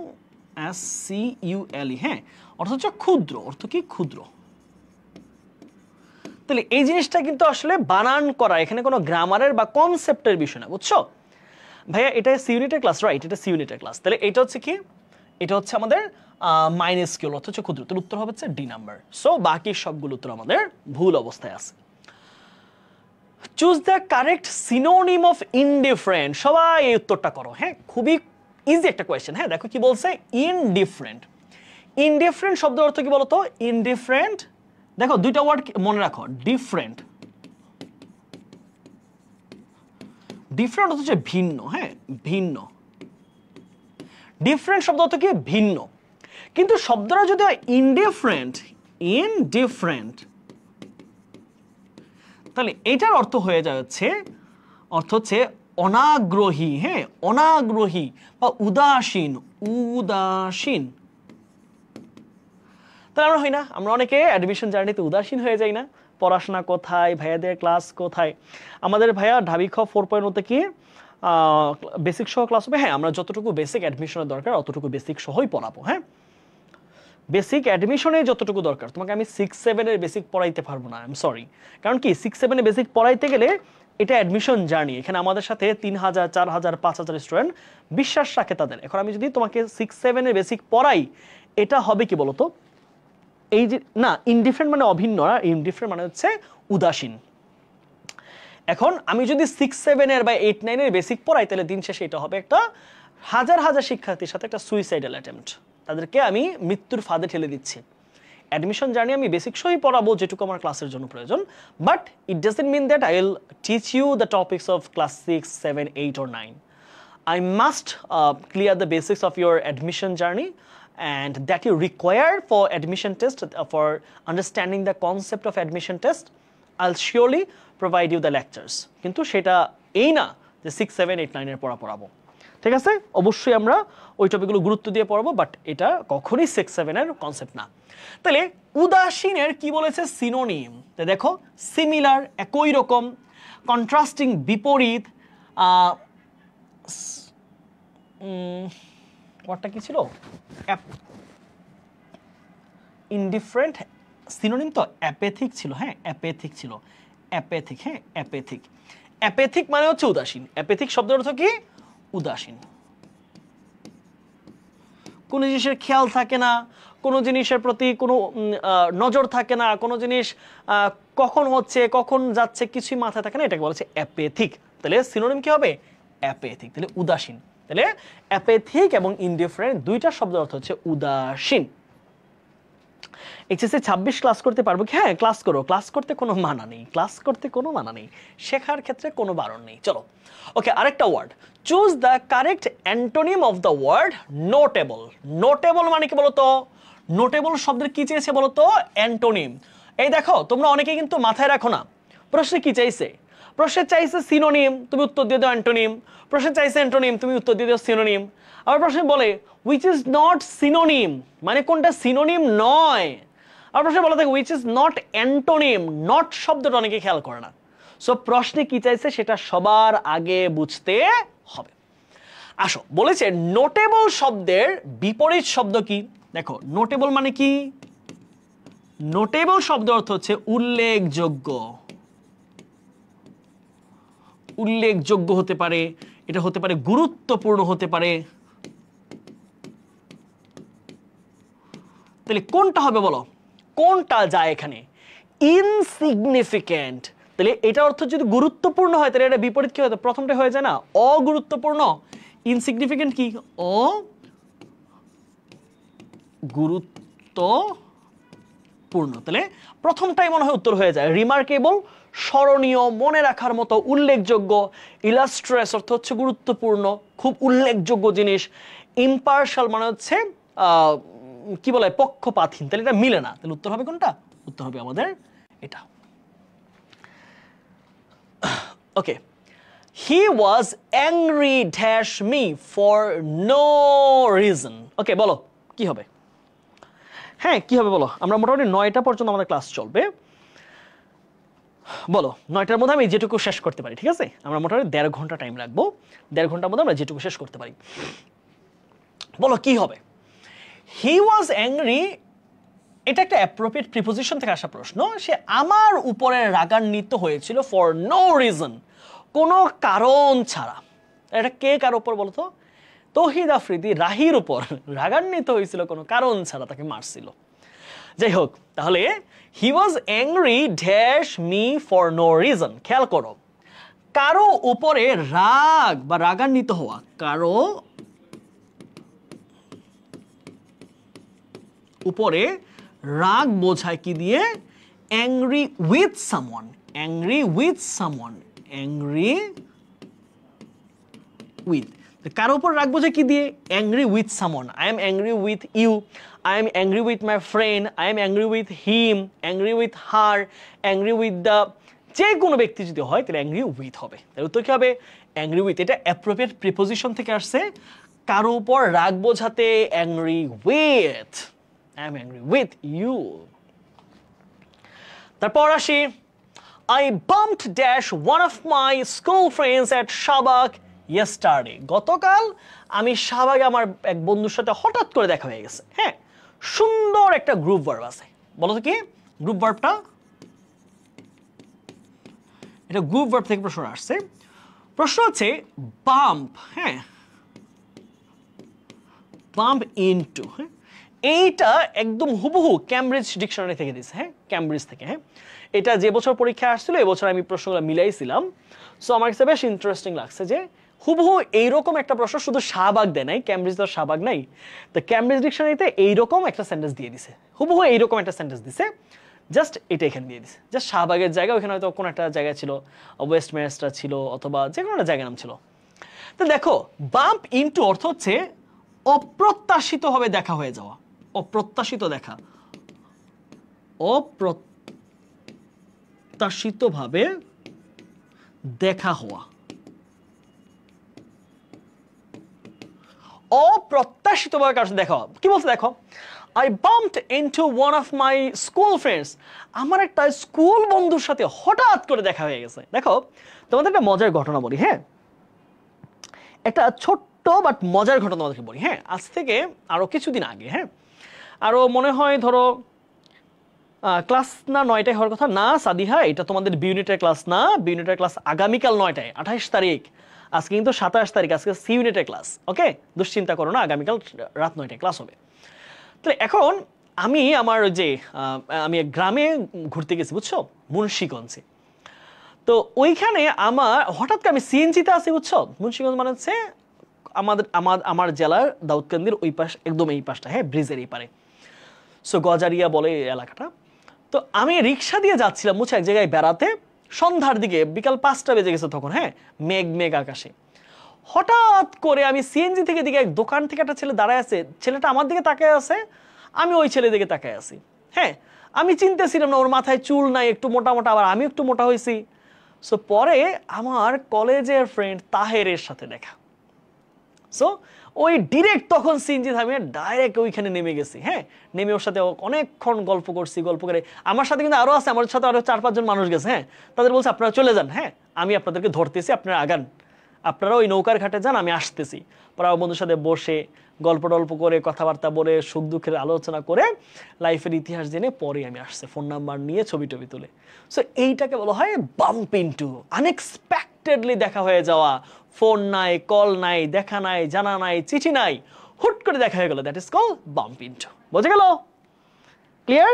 হ্যাঁ অর্থ হচ্ছে ক্ষুদ্র, অর্থ কি? ক্ষুদ্র। তাহলে এই জিনিসটা কিন্তু আসলে বানান করা, এখানে কোনো গ্রামারের বা কনসেপ্টের বিষয় না, বুঝছো ভাইয়া? এটা সি ইউনিটের ক্লাস, রাইট? এটা সি ইউনিটের ক্লাস। তাহলে এটা হচ্ছে কি? এটা হচ্ছে আমাদের মাইনাসকিউল, অর্থ হচ্ছে ক্ষুদ্র। তাহলে উত্তর হবে হচ্ছে ডি নাম্বার। সো বাকি সবগুলো উত্তর আমাদের ভুল অবস্থায় আছে। Choose the correct synonym of indifferent. সবাই এই উত্তরটা করো, হ্যাঁ খুবই ইজি একটা কোয়েশ্চেন। হ্যাঁ দেখো কি বলছে, ইনডিফারেন্ট। ইনডিফারেন্ট শব্দের অর্থ কি বলতো? ইনডিফারেন্ট, দেখো দুইটা ওয়ার্ড মনে রাখো, ডিফারেন্ট, ডিফারেন্ট হচ্ছে ভিন্ন, হ্যাঁ ভিন্ন। ডিফারেন্ট শব্দ অর্থ কি? ভিন্ন। কিন্তু শব্দটা যদি হয় ইনডিফারেন্ট, ইনডিফারেন্ট, তাহলে এটার অর্থ হয়ে যাচ্ছে, অর্থ হচ্ছে অনাগ্রহী, হ্যাঁ অনাগ্রহী বা উদাসীন, উদাসীন। তাহলে আমরা হই না, আমরা অনেকে অ্যাডমিশন জার্নিতে উদাসীন হয়ে যাই না? পড়াশোনা কোথায়, ভাইয়াদের ক্লাস কোথায়? আমাদের ভাইয়া ঢাবি খ 4.0 কি বেসিক সহ ক্লাস হবে। হ্যাঁ আমরা যতটুকু বেসিক অ্যাডমিশনের দরকার অতটুকু বেসিক সহই পড়াবো। হ্যাঁ বেসিক অ্যাডমিশনে যতটুকু দরকার, তোমাকে আমি 6-7 এর বেসিক পড়াইতে পারবো না, আই এম সরি। কারণ কি 6-7 এর বেসিক পড়াইতে গেলে এটা অ্যাডমিশন জার্নি, এখানে আমাদের সাথে 3000, 4000, 5000 স্টুডেন্ট বিশ্বাস রাখে তাদের। এখন আমি যদি তোমাকে 6-7 এর বেসিক পড়াই, এটা হবে কি বলতো, এই যে না ইনডিফারেন্ট মানে অভিন্ন, ইনডিফারেন্ট মানে হচ্ছে উদাসীন। এখন আমি যদি 6-7 এর বা 8-9 এর বেসিক পড়াই, তাহলে দিন শেষে এটা হবে একটা হাজার হাজার শিক্ষার্থীর সাথে একটা সুইসাইডাল অ্যাটেম্পট। তাদেরকে আমি মৃত্যুর ফাঁদে ঠেলে দিচ্ছি। অ্যাডমিশন জার্নি আমি বেসিক সবই পড়াবো যেটুকু আমার ক্লাসের জন্য প্রয়োজন, but it doesn't mean that I will teach you the topics of class 6, 7, 8 or 9. I must clear the basics of your admission journey and that you require for admission test, for understanding the concept of admission test. I'll surely provide you the lectures. কিন্তু সেটা এই না যে 6, 7, 8, 9 এর পড়াবো, ঠিক আছে? অবশ্যই আমরা ওই টপিকগুলো গুরুত্ব দিয়ে পড়াবো, বাট এটা কখনোই 6, 7 এর কনসেপ্ট না। তাহলে উদাসীনের কি বলেছে? সিনোনিম। তো দেখো, সিমিলার একই রকম, কন্ট্রাস্টিং বিপরীত, ওয়ার্ডটা কি ছিল? ইনডিফারেন্ট সিনোনিম তো অ্যাপেথিক ছিল, হ্যাঁ অ্যাপেথিক ছিল, অ্যাপেথিক, হ্যাঁ অ্যাপেথিক। অ্যাপেথিক মানে হচ্ছে উদাসীন। অ্যাপেথিক শব্দের অর্থ কি? উদাসীন। কোনো জিনিসের খেয়াল থাকে না, কোনো জিনিসের প্রতি কোনো নজর থাকে না, কোনো জিনিস কখন হচ্ছে কখন যাচ্ছে কিছুই মাথায় থাকে না, এটাকে বলা হচ্ছে অ্যাপেথিক। তাহলে সিনোনিম কি হবে? অ্যাপেথিক। তাহলে উদাসীন। তাহলে অ্যাপেথিক এবং ইনডিফারেন্ট দুইটা শব্দের অর্থ হচ্ছে উদাসীন। এইচএসসি 26 ক্লাস করতে পারবো কি? হ্যাঁ ক্লাস করো, ক্লাস করতে কোনো মানা নেই, ক্লাস করতে কোনো মানা নেই, শেখার ক্ষেত্রে কোনো বারণ নেই। চলো ওকে, আরেকটা word, choose the correct antonym of the word notable. Notable মানে কি বলতো? নোটেবল শব্দের কি চেয়েছে বলতো? অ্যান্টোনিম। এই দেখো, তোমরা অনেকে কিন্তু মাথায় রাখো না, প্রশ্নে কি চাইছে? প্রশ্নে চাইছে সিনোনিম, তুমি উত্তর দিয়ে দাও অ্যান্টোনিম। প্রশ্নে চাইছে অ্যান্টোনিম, তুমি উত্তর দিয়ে দাও সিনোনিম। আবার প্রশ্নে বলে হুইচ ইজ নট সিনোনিম, মানে কোনটা সিনোনিম নয়। আর প্রশ্নে বলা থাকে which is not antonym, not শব্দটা অনেকে খেয়াল করে না। সো প্রশ্নে কি চাইছে সেটা সবার আগে বুঝতে হবে। আসো, বলেছে নোটেবল শব্দের বিপরীত শব্দ কি? দেখো, নোটেবল মানে কি? নোটেবল শব্দের অর্থ হচ্ছে উল্লেখযোগ্য। উল্লেখযোগ্য হতে পারে, এটা হতে পারে গুরুত্বপূর্ণ হতে পারে। তাহলে কোনটা হবে বলো? কোনটা যায় এখানে? ইনসিগনিফিক্যান্ট। তাহলে এটা অর্থ যদি গুরুত্বপূর্ণ হয়, তাহলে এটা বিপরীত কি হয়? প্রথমটা হয়ে যায় না অগুরুত্বপূর্ণ। ইনসিগনিফিক্যান্ট কি? অগুরুত্বপূর্ণ। তাহলে প্রথমটাই মনে হয় উত্তর হয়ে যায়। রিমার্কেবল স্মরণীয়, মনে রাখার মতো, উল্লেখযোগ্য। ইলাস্ট্রেস অর্থ হচ্ছে গুরুত্বপূর্ণ, খুব উল্লেখযোগ্য জিনিস। ইম্পার্শাল মানে হচ্ছে কি বলে, পক্ষপাতহীন। তাহলে এটা মিলে না। তাহলে উত্তর হবে কোনটা? উত্তর হবে আমাদের এটা। Okay, he was angry dash me for no reason. Okay, বলো কি হবে? হ্যাঁ কি হবে বলো? আমরা মোটামুটি 9টা পর্যন্ত আমাদের ক্লাস চলবে। বলো 9টার মধ্যে আমি যেটুকু শেষ করতে পারি, ঠিক আছে? আমরা মোটামুটি 1.5 ঘন্টা টাইম রাখবো। 1.5 ঘন্টার মধ্যে আমরা যেটুকু শেষ করতে পারি। বলো কি হবে? হি ওয়াজ অ্যাংরি, এটা একটা অ্যাপ্রোপ্রিয়েট প্রিপোজিশন থেকে আসা প্রশ্ন। সে আমার উপরে রাগান্বিত হয়েছিল ফর নো রিজন, কোনো কারণ ছাড়া। এটা কে কার উপর বলতো? তৌহিদ আফ্রিদি রাহির উপর রাগান্বিত হয়েছিল কোনো কারণ ছাড়া, তাকে মারছিল। যাই হোক, তাহলে he was angry dash me for no reason. খেয়াল করো, কারো উপরে রাগ বা রাগান্বিত হওয়া, কারো উপরে রাগ বোঝায় কি দিয়ে? Angry with someone. Angry with someone, angry with, কারো উপর রাগ বোঝায় কি দিয়ে? Angry with someone. I am angry with you, I am angry with my friend, I am angry with him, angry with her, angry with the, যে কোনো ব্যক্তি যদি হয় তাহলে অ্যাংরি উইথ হবে। তাহলে উত্তর কি হবে? Angry with. এটা অ্যাপ্রোপ্রিয়েট প্রিপোজিশন থেকে আসছে, কারো উপর রাগ বোঝাতে angry with. I am angry with you. তারপর আসি, I bumped dash one of my school friends at Shabak yesterday. গতকাল আমি শাহবাগে আমার এক বন্ধুর সাথে হঠাৎ করে দেখা হয়ে গেছে। হ্যাঁ, সুন্দর একটা গ্রুপ ভার্ব আছে। বলো তো কি গ্রুপ ভার্বটা? এটা গ্রুপ ভার্ব থেকে প্রশ্ন আসছে। প্রশ্ন হচ্ছে বাম্প, হ্যাঁ বাম্প ইনটু, হ্যাঁ এইটা একদম হুবহু ক্যামব্রিজ ডিকশনারি থেকে দিছে, হ্যাঁ, ক্যামব্রিজ থেকে। হ্যাঁ, এটা যে বছর পরীক্ষা আসছিল এই বছর আমি প্রশ্নগুলো মিলাইছিলাম। সো আমার কাছে বেশ ইন্টারেস্টিং লাগছে যে হুবহু এইরকম একটা প্রশ্ন শুধু শাহবাগ দেয় নাই, ক্যামব্রিজ তো শাহবাগ নাই, তো ক্যামব্রিজ ডিকশনারিতে এইরকম একটা সেন্টেন্স দিয়ে দিছে, হুবহু এইরকম একটা সেন্টেন্স দিছে, জাস্ট এটা এখানে দিয়ে দিছে। জাস্ট শাহবাগের জায়গা ওইখানে হয়তো কোনো একটা জায়গা ছিল, ওয়েস্টমিনিস্টার ছিল অথবা যে কোনো একটা জায়গার নাম ছিল। তো দেখো বাম্প ইনটু অর্থ হচ্ছে অপ্রত্যাশিতভাবে দেখা হয়ে যাওয়া, অপ্রত্যাশিত দেখা, অপ্রত্যাশিতভাবে দেখা হওয়া, অপ্রত্যাশিতভাবে কারোর সাথে দেখা হওয়া। কি বলছে দেখো, I bumped into one of my school friends, আমার একটা স্কুল বন্ধুর সাথে হঠাৎ করে দেখা হয়ে গেছে। দেখো তোমাদের একটা মজার ঘটনা বলি, হ্যাঁ, একটা ছোট্ট বাট মজার ঘটনা তোমাদেরকে বলি। হ্যাঁ, আজ থেকে আরো কিছুদিন আগে, হ্যাঁ, আরো মনে হয় ধরো ক্লাস না 9টায় হওয়ার কথা না সাদিহা, এটা তোমাদের বি ইউনিটের ক্লাস না, বি ইউনিটের ক্লাস আগামীকাল 9টায়, 28 তারিখ, আজকে কিন্তু 27 তারিখ, আজকে সি ইউনিটের ক্লাস। ওকে, দুশ্চিন্তা করো না, আগামীকাল রাত 9টায় ক্লাস হবে। তো এখন আমি আমার যে আমি গ্রামে ঘুরতে গেছি, বুঝছো, মুন্সিগঞ্জে। তো ওইখানে আমার হঠাৎ করে আমি সিএনজিতে আছি, বুঝছো, মুন্সিগঞ্জ মানে হচ্ছে আমার জেলার দাউদকান্দির ওই পাশ, একদম এই পাশটা, হ্যাঁ, ব্রিজের এই পারে, সো গজারিয়া বলে এই এলাকাটা। তো আমি রিক্সা দিয়ে যাচ্ছিলাম, বুঝছো, এক জায়গায় বেড়াতে, সন্ধ্যার দিকে, বিকাল 5টা বেজে গেছে তখন, হ্যাঁ, মেঘ মেঘ আকাশে। হঠাৎ করে আমি সিএনজি থেকে দিকে এক দোকান থেকে একটা ছেলে দাঁড়ায় আছে, ছেলেটা আমার দিকে তাকায় আছে, আমি ওই ছেলের দিকে তাকায় আছি। হ্যাঁ, আমি চিন্তাছিলাম না ওর মাথায় চুল নাই, একটু মোটা মোটা, আবার আমি একটু মোটা হয়েছি। সো পরে আমার কলেজের ফ্রেন্ড তাহেরের সাথে দেখা। সো ওই ডিরেক্ট তখন সিএনজি থামিয়ে ডাইরেক্ট ওইখানে নেমে গেছি। হ্যাঁ, নেমে ওর সাথে অনেকক্ষণ গল্প করছি, গল্প করে আমার সাথে কিন্তু আরো আছে, আমার সাথে আরো 4-5 জন মানুষ গেছে। হ্যাঁ, তাদের বলছে আপনারা চলে যান, হ্যাঁ, আমি আপনাদেরকে ধরতেছি, আপনারা আগান, আপনারা ওই নৌকার ঘাটে যান, আমি আসতেছি। পরে আমার বন্ধুর সাথে বসে গল্প টল্প করে, কথাবার্তা বলে, সুখ দুঃখের আলোচনা করে, লাইফের ইতিহাস জেনে পরে আমি আসছে, ফোন নাম্বার নিয়ে ছবি টবি তুলে। সো এইটাকে বলা হয় বাম্প ইনটু, আনএক্সপেক্টেডলি দেখা হয়ে যাওয়া, ফোন নাই, কল নাই, দেখা নাই, জানা নাই, চিঠি নাই, হুট করে দেখা হয়ে গেল, that is call bump into. বোঝা গেল? ক্লিয়ার?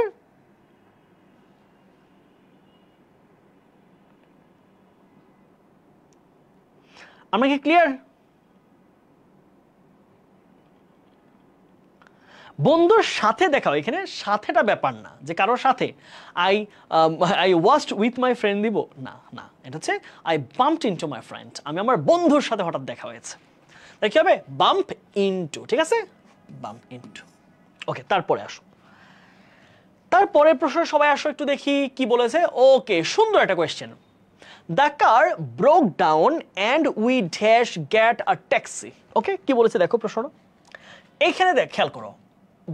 আমরা কি ক্লিয়ার? বন্ধুর সাথে দেখা হয়, এখানে সাথেটা ব্যাপার না যে কারোর সাথে I watched with my friend দিব, না না, এটা হচ্ছে I bumped into my friend, আমি আমার বন্ধুর সাথে হঠাৎ দেখা হয়েছে। তাই কি হবে? বাম্প ইনটু, ঠিক আছে, বাম্প ইনটু। ওকে, তারপরে আসো, তারপরে প্রশ্ন সবাই আসো, একটু দেখি কি বলেছে। ওকে, সুন্দর একটা question. The car broke down and we dash get a taxi. Okay, কি বলেছে দেখো প্রশ্নটা এইখানে, দেখ, খেয়াল করো,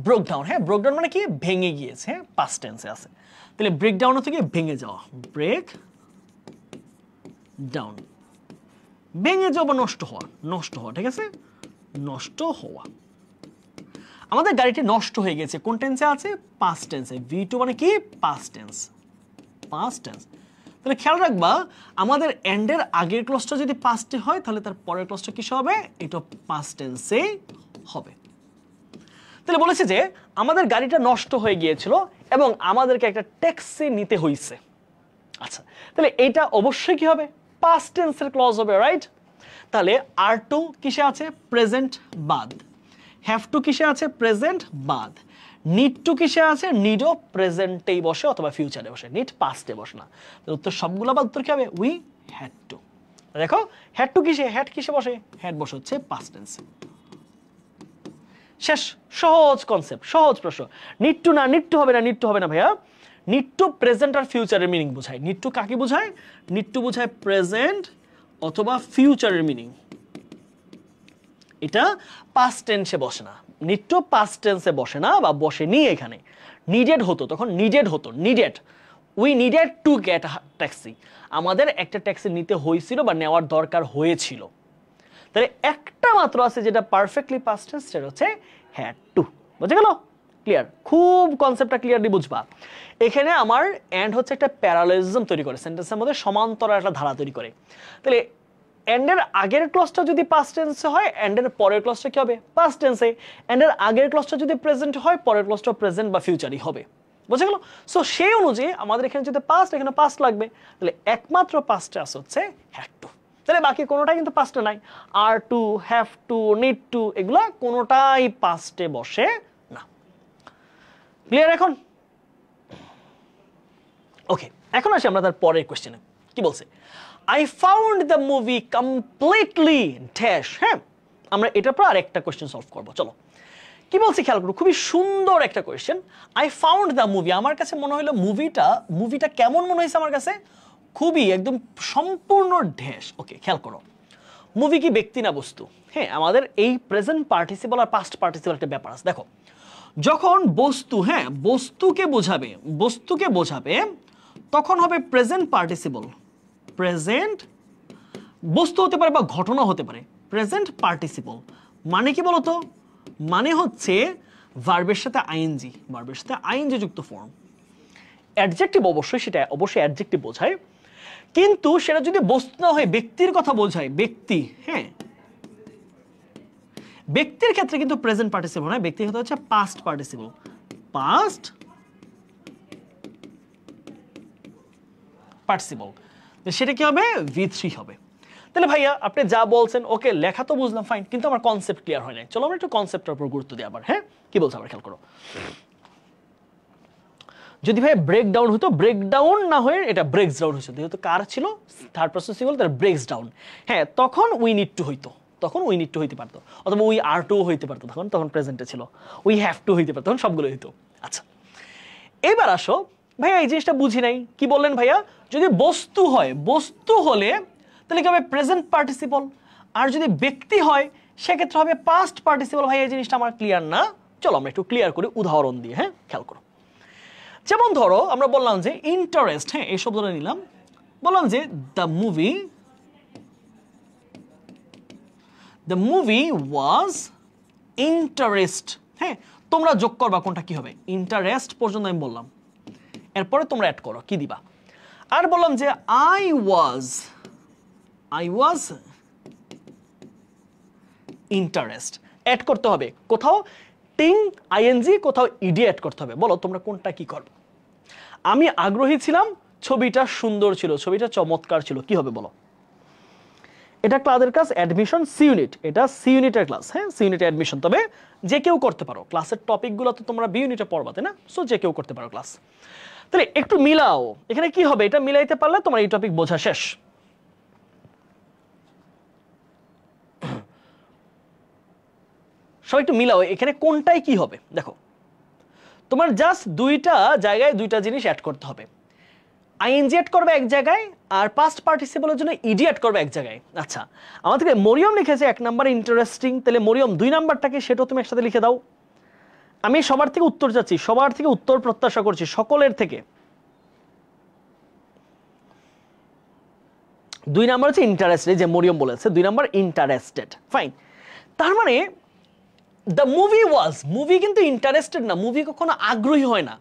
ব্রোক ডাউন, হ্যাঁ, ব্রোক ডাউন মানে কি, ভেঙে গিয়েছে, হ্যাঁ, পাস্ট টেন্সে আছে। তাহলে ব্রেক ডাউন হচ্ছে কি, ভেঙে যাওয়া, ব্রেক ডাউন, ভেঙে যাওয়া বা নষ্ট হওয়া, নষ্ট হওয়া, ঠিক আছে, নষ্ট হওয়া। আমাদের গাড়িটি নষ্ট হয়ে গেছে, কোন টেন্সে আছে? পাস্ট টেন্সে। V2 মানে কি, পাস্ট টেন্স, পাস্ট টেন্স। তাহলে খেয়াল রাখবা, আমাদের এন্ডের আগের ক্লজটা যদি পাস্টে হয় তাহলে তার পরের ক্লজটা কিসে হবে? এটা পাস্ট টেন্সে হবে। তাহলে বলেছে যে আমাদের গাড়িটা নষ্ট হয়ে গিয়েছিল এবং আমাদেরকে একটা ট্যাক্সি নিতে হয়েছে। আচ্ছা, তাহলে এটা অবশ্যই কি হবে? পাস্ট টেন্সের ক্লজ হবে, রাইট? তাহলে আর টু কিসে আছে? প্রেজেন্ট বাদ। হ্যাভ টু কিসে আছে? প্রেজেন্ট বাদ। নিড টু কিসে আছে? নিডও প্রেজেন্টেই বসে অথবা ফিউচারে বসে, নিড পাস্টে বসে না। উত্তর সবগুলো বাদ, উত্তর কি হবে? We had to. দেখো, হ্যাড টু কিসে, হ্যাড কিসে বসে? হ্যাড বসে হচ্ছে পাস্ট টেন্সে। শেষ, সহজ কনসেপ্ট, সহজ প্রশ্ন। নিড টু না, নিড টু হবে না, নিড টু হবে না ভাইয়া। নিড টু প্রেজেন্ট আর ফিউচারের মিনিং বোঝায়। নিড টু কাকে বোঝায়? নিড টু বোঝায় প্রেজেন্ট অথবা ফিউচারের মিনিং। এটা পাস্ট টেন্সে বসে না, নিড টু পাস্ট টেন্সে বসে না বা বসেনি। এখানে নিডেড হতো, তখন নিডেড হতো, needed, we needed to get taxi, আমাদের একটা ট্যাক্সি নিতে হয়েছিল বা নেওয়ার দরকার হয়েছিল। তাহলে একটা মাত্র আছে যেটা পারফেক্টলি পাস্ট টেন্স, সেটা হচ্ছে হ্যাড টু। বুঝে গেল? ক্লিয়ার? খুব কনসেপ্টটা ক্লিয়ারলি বুঝবা। এখানে আমার এন্ড হচ্ছে একটা প্যারালেলিজম তৈরি করে, সেন্টেন্সের মধ্যে সমান্তরাল একটা ধারা তৈরি করে। তাহলে এন্ড এর আগের ক্লজটা যদি পাস্ট টেন্সে হয় এন্ড এর পরের ক্লজটা কি হবে পাস্ট টেন্সে, এন্ড এর আগের ক্লজটা যদি প্রেজেন্ট হয় পরের ক্লজটা প্রেজেন্ট বা ফিউচারই হবে, বুঝে গেল? সো সেই অনুযায়ী আমাদের এখানে যদি পাস্ট, এখানে পাস্ট লাগবে, তাহলে একমাত্র পাস্টে আছে হচ্ছে হ্যাড টু, তাহলে বাকি কোনোটাই কিন্তু পাস্টে নাই। আর to, have to, need to এগুলা কোনোটাই পাস্টে বসে না। ক্লিয়ার এখন? ওকে, এখন আসি আমরা তার পরের কোশ্চেনে। কি বলছে? I found the movie completely dash। হ্যাঁ, আমরা এটার পর আরেকটা কোশ্চেন সলভ করব। চলো, কি বলছে খেয়াল করো, খুবই সুন্দর একটা question. I found the movie, আমার কাছে মনে হলো মুভিটা কেমন মনে হয়েছে আমার কাছে? খুবই একদম সম্পূর্ণ ড্যাশ। ওকে, খেয়াল করো, মুভি কি ব্যক্তি না বস্তু? হ্যাঁ, আমাদের এই প্রেজেন্ট পার্টিসিপল আর পাস্ট পার্টিসিপল একটা ব্যাপার আছে। দেখো, যখন বস্তু, হ্যাঁ বস্তুকে বোঝাবে তখন হবে প্রেজেন্ট পার্টিসিপল। প্রেজেন্ট বস্তু হতে পারে বা ঘটনা হতে পারে। প্রেজেন্ট পার্টিসিপল মানে কি বলতো? মানে হচ্ছে ভার্বের সাথে আইএনজি, ভার্বের সাথে আইএনজি যুক্ত ফর্ম। অ্যাডজেক্টিভ অবশ্যই, সেটা অবশ্যই অ্যাডজেক্টিভ বোঝায়, কিন্তু সেটা যদি বস্তু না হয় ব্যক্তির কথা বোঝায়, ব্যক্তি, হ্যাঁ ব্যক্তির ক্ষেত্রে কিন্তু প্রেজেন্ট পার্টিসিপল নয়, ব্যক্তির ক্ষেত্রে হচ্ছে পাস্ট পার্টিসিপল। পাস্ট পার্টিসিপল, সেটা কি হবে? V3 হবে। তাহলে ভাইয়া আপনি যা বলছেন ওকে, লেখা তো বুঝলাম, ফাইন, কিন্তু আমার কনসেপ্ট ক্লিয়ার হয় নাই। চলো আমরা একটু কনসেপ্টের উপর গুরুত্ব দিই আবার। হ্যাঁ, কি বলছে আবার খেয়াল করো। যদি ভাই ব্রেকডাউন হতো, ব্রেকডাউন না হয়ে এটা ব্রেকস ডাউন হয়েছে, যেহেতু কার ছিল থার্ড পারসন সিঙ্গুলার, তার ব্রেকস ডাউন। হ্যাঁ, তখন উই নিড টু হইতো, তখন উই নিড টু হইতে পারতো, অথবা উই আর টু হইতে পারতো, তখন প্রেজেন্টে ছিল। উই হ্যাভ টু হইতে পারতো, তখন সবগুলো হইতো। আচ্ছা, এবার আসো ভাইয়া, এই জিনিসটা বুঝি নাই। কি বললেন ভাইয়া? যদি বস্তু হয়, বস্তু হলে তাহলে কি হবে? Present participle. আর যদি ব্যক্তি হয় সেক্ষেত্রে হবে পাস্ট পার্টিসিপল। ভাই এই জিনিসটা আমার ক্লিয়ার না, চলো আমরা একটু ক্লিয়ার করি উদাহরণ দিয়ে। হ্যাঁ, খেয়াল করো। যেমন ধরো আমরা বললাম যে ইন্টারেস্ট, হ্যাঁ এই শব্দটা নিলাম, বললাম যে দ্য মুভি ওয়াজ ইন্টারেস্ট। হ্যাঁ, তোমরা যোগ করবা কোনটা কি হবে? ইন্টারেস্ট পর্যন্ত আমি বললাম, এরপরে তোমরা অ্যাড করো, কি দিবা? আর বললাম যে আই ওয়াজ ইন্টারেস্ট, অ্যাড করতে হবে কোথাও টিং আইএনজি, কোথাও ইডি অ্যাড করতে হবে। বলো তোমরা কোনটা কি করবে? আমি আগ্রহী ছিলাম, ছবিটা সুন্দর ছিল, ছবিটা চমৎকার ছিল, কি হবে বলো? এটা ক্লাসের ক্লাস অ্যাডমিশন সি ইউনিট, এটা সি ইউনিটের ক্লাস। হ্যাঁ, সি ইউনিটে অ্যাডমিশন, তবে যে কেউ করতে পারো। ক্লাসের টপিকগুলো তো তোমরা বি ইউনিটে পড়বা, তাই না? সো যে কেউ করতে পারো ক্লাস। তাহলে একটু মিলাও, এখানে কি হবে? এটা মিলাইতে পারলে তোমার এই টপিক বোঝা শেষ। সবাই একটু মিলাও, এখানে কোনটাই কি হবে দেখো। তোমার জাস্ট দুইটা জায়গায় দুইটা জিনিস অ্যাড করতে হবে। আইএনজি অ্যাড করবে এক জায়গায়, আর পাস্ট পার্টিসিপলের জন্য ইডি অ্যাড করবে এক জায়গায়। আচ্ছা, আমাদেরকে মরিয়ম লিখেছে 1 নাম্বার ইন্টারেস্টিং, তাহলে মরিয়ম 2 নাম্বারটাকে সেটাও তুমি একসাথে লিখে দাও। আমি সবার থেকে উত্তর চাচ্ছি, সবার থেকে উত্তর প্রত্যাশা করছি, সকলের থেকে। 2 নাম্বার হচ্ছে ইন্টারেস্টেড, যে মরিয়ম বলেছে 2 নাম্বার ইন্টারেস্টেড, ফাইন। তার মানে দ্য মুভি কিন্তু ইন্টারেস্টেড না, মুভি কখনো আগ্রহী হয় না,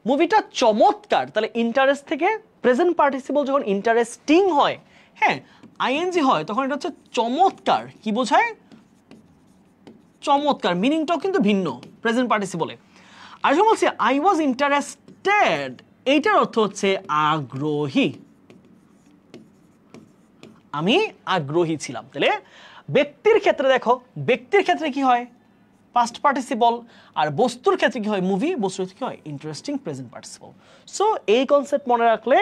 মুভিটা চমৎকার। তাহলে ইন্টারেস্ট থেকে প্রেজেন্ট পার্টিসিপল যখন ইন্টারেস্টিং হয়, হ্যাঁ আইএনজি হয়, তখন এটা হচ্ছে চমৎকার। কি বোঝায়? চমৎকার, মিনিংটাও কিন্তু ভিন্ন প্রেজেন্ট পার্টিসিপলে। আর যখন বলছি আই ওয়াজ ইন্টারেস্টেড, এইটার অর্থ হচ্ছে আগ্রহী, আমি আগ্রহী ছিলাম। তাহলে ব্যক্তির ক্ষেত্রে দেখো, ব্যক্তির ক্ষেত্রে কি হয়? Past participle. আর বস্তুর ক্ষেত্রে কি হয়? মুভি। বস্তুর কি হয়? Interesting present participle. সো এই কনসেপ্ট মনে রাখলে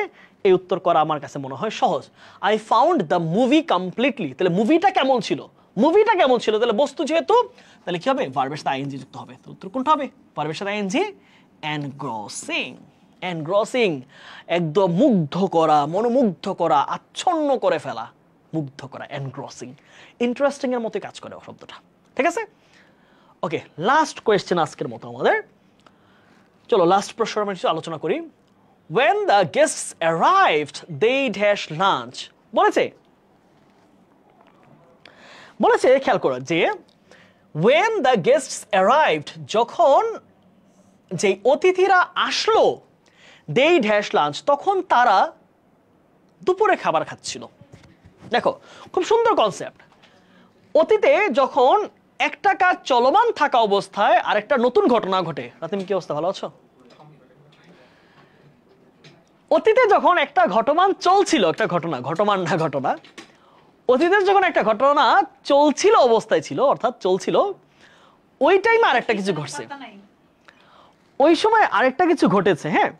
এই উত্তর করা আমার কাছে মনে হয় সহজ। I found the movie completely, তাহলে মুভিটা কেমন ছিল? মুভিটা কেমন ছিল, তাহলে বস্তু যেহেতু, তাহলে কি হবে? ভার্বের সাথে আইএনজি যুক্ত হবে। তো উত্তর কোনটা হবে? ভার্বের সাথে আইএনজি, এনগ্রসিং। এনগ্রসিং, একদম মুগ্ধ করা, মনোমুগ্ধ করা, আচ্ছন্ন করে ফেলা, মুগ্ধ করা, এনগ্রসিং। ইন্টারেস্টিং এর মতো কাজ করে শব্দটা, ঠিক আছে? ওকে, লাস্ট কোয়েশ্চেন আজকের মতো আমাদের। চলো লাস্ট প্রশ্ন আমরা কিছু আলোচনা করি। When the guests arrived, they dash lunch. বলেছে খেয়াল করো যে when the guests arrived, যখন যে অতিথিরা আসলো, they dash lunch, তখন তারা দুপুরে খাবার খাচ্ছিল। দেখো খুব সুন্দর কনসেপ্ট। অতীতে যখন একটা কাজ চলমান থাকা অবস্থায় আরেকটা নতুন ঘটনা ঘটে। রাতিম কি অবস্থা, ভালো আছো? অতীতে যখন একটা ঘটমান চলছিল, একটা ঘটনা, ঘটমান না ঘটনা, অতীতে যখন একটা ঘটনা চলছিল অবস্থায় ছিল, অর্থাৎ চলছিল, ওই টাইমে আরেকটা কিছু ঘটছে, ওই সময় আরেকটা কিছু ঘটেছে। হ্যাঁ,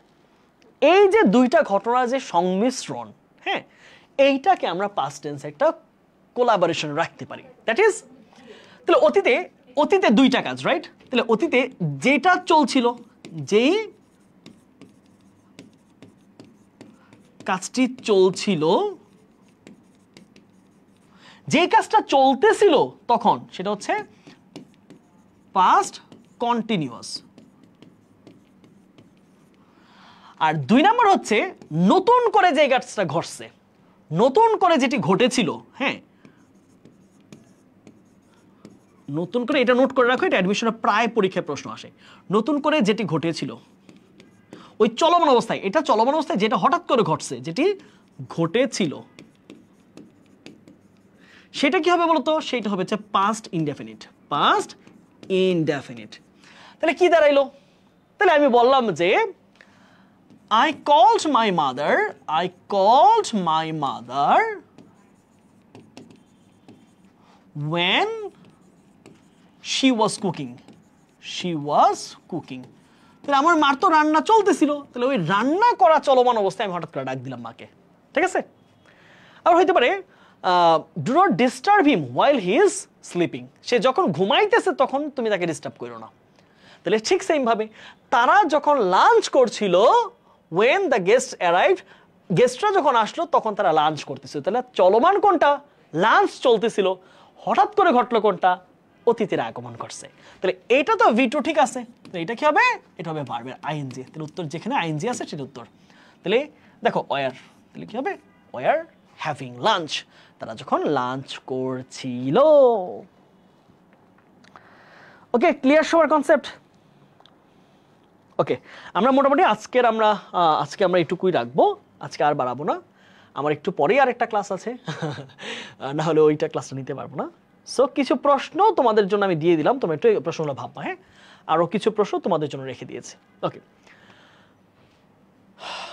এই যে দুইটা ঘটনার যে সংমিশ্রণ, হ্যাঁ, এইটাকে আমরা পাস্ট টেন্সে একটা কোলাবোরেশন রাখতে পারি। দ্যাট ইজ, তাহলে অতীতে দুইটা কাজ, রাইট? তাহলে অতীতে যেটা চলছিল, যেই কাজটি চলছিল, যে কাজটা চলতেছিল তখন, সেটা হচ্ছে পাস্ট কন্টিনিউয়াস। আর 2 নাম্বার হচ্ছে নতুন করে যে কাজটা ঘটছে, নতুন করে যেটি ঘটেছিল। হ্যাঁ, নতুন করে, এটা নোট করে রাখো, এটা অ্যাডমিশনে প্রায় পরীক্ষায় প্রশ্ন আসে। নতুন করে যেটি ঘটেছিল ওই চলমান অবস্থায়, এটা চলমান অবস্থায় যেটা হঠাৎ করে ঘটছে, যেটি ঘটেছিল, সেটা কি হবে বলতো? সেটা হবে হচ্ছে পাস্ট ইনডেফিনিট। Past indefinite. তাহলে কি দাঁড়াইলো? তাহলে আমি বললাম যে I called my mother when she was cooking. তাহলে আমার মার তো রান্না চলতেছিল, তাহলে ওই রান্না করা চলমান অবস্থায় আমি হঠাৎ করে ডাক দিলাম মাকে। ঠিক আছে? আবার হইতে পারে do not disturb him while he is sleeping. সে যখন ঘুমাইতেছে তখন তুমি তাকে ডিস্টার্ব করো না। তাহলে ঠিক সেম ভাবে তারা যখন লাঞ্চ করছিল, when the guests arrived, গেস্টরা যখন আসলো তখন তারা লাঞ্চ করতেছিল। তাহলে চলমান কোনটা? লাঞ্চ চলতেছিল। হঠাৎ করে ঘটলো কোনটা? অতিথির আগমন করছে। তাহলে এটা তো V2 ঠিক আছে। তো এটা কি হবে? এটা হবে ভার্বের আইএনজি। তাহলে উত্তর যেখানে আইএনজি আছে সেটা উত্তর। তাহলে দেখো ওয়ার, তাহলে কি হবে? Were having lunch. তারা যখন লাঞ্চ করছিল। ওকে, ক্লিয়ার সবার কনসেপ্ট? ওকে, আমরা মোটামুটি আজকে আমরা এটুকুই রাখবো, আজকে আর বাড়াবো না। আমার একটু পরেই আরেকটা ক্লাস আছে, না হলে ওইটা ক্লাসটা নিতে পারবো না। সো কিছু প্রশ্ন তোমাদের জন্য আমি দিয়ে দিলাম, তোমরা একটু এই প্রশ্নগুলো ভাববা। হ্যাঁ, আরও কিছু প্রশ্ন তোমাদের জন্য রেখে দিয়েছি। ওকে,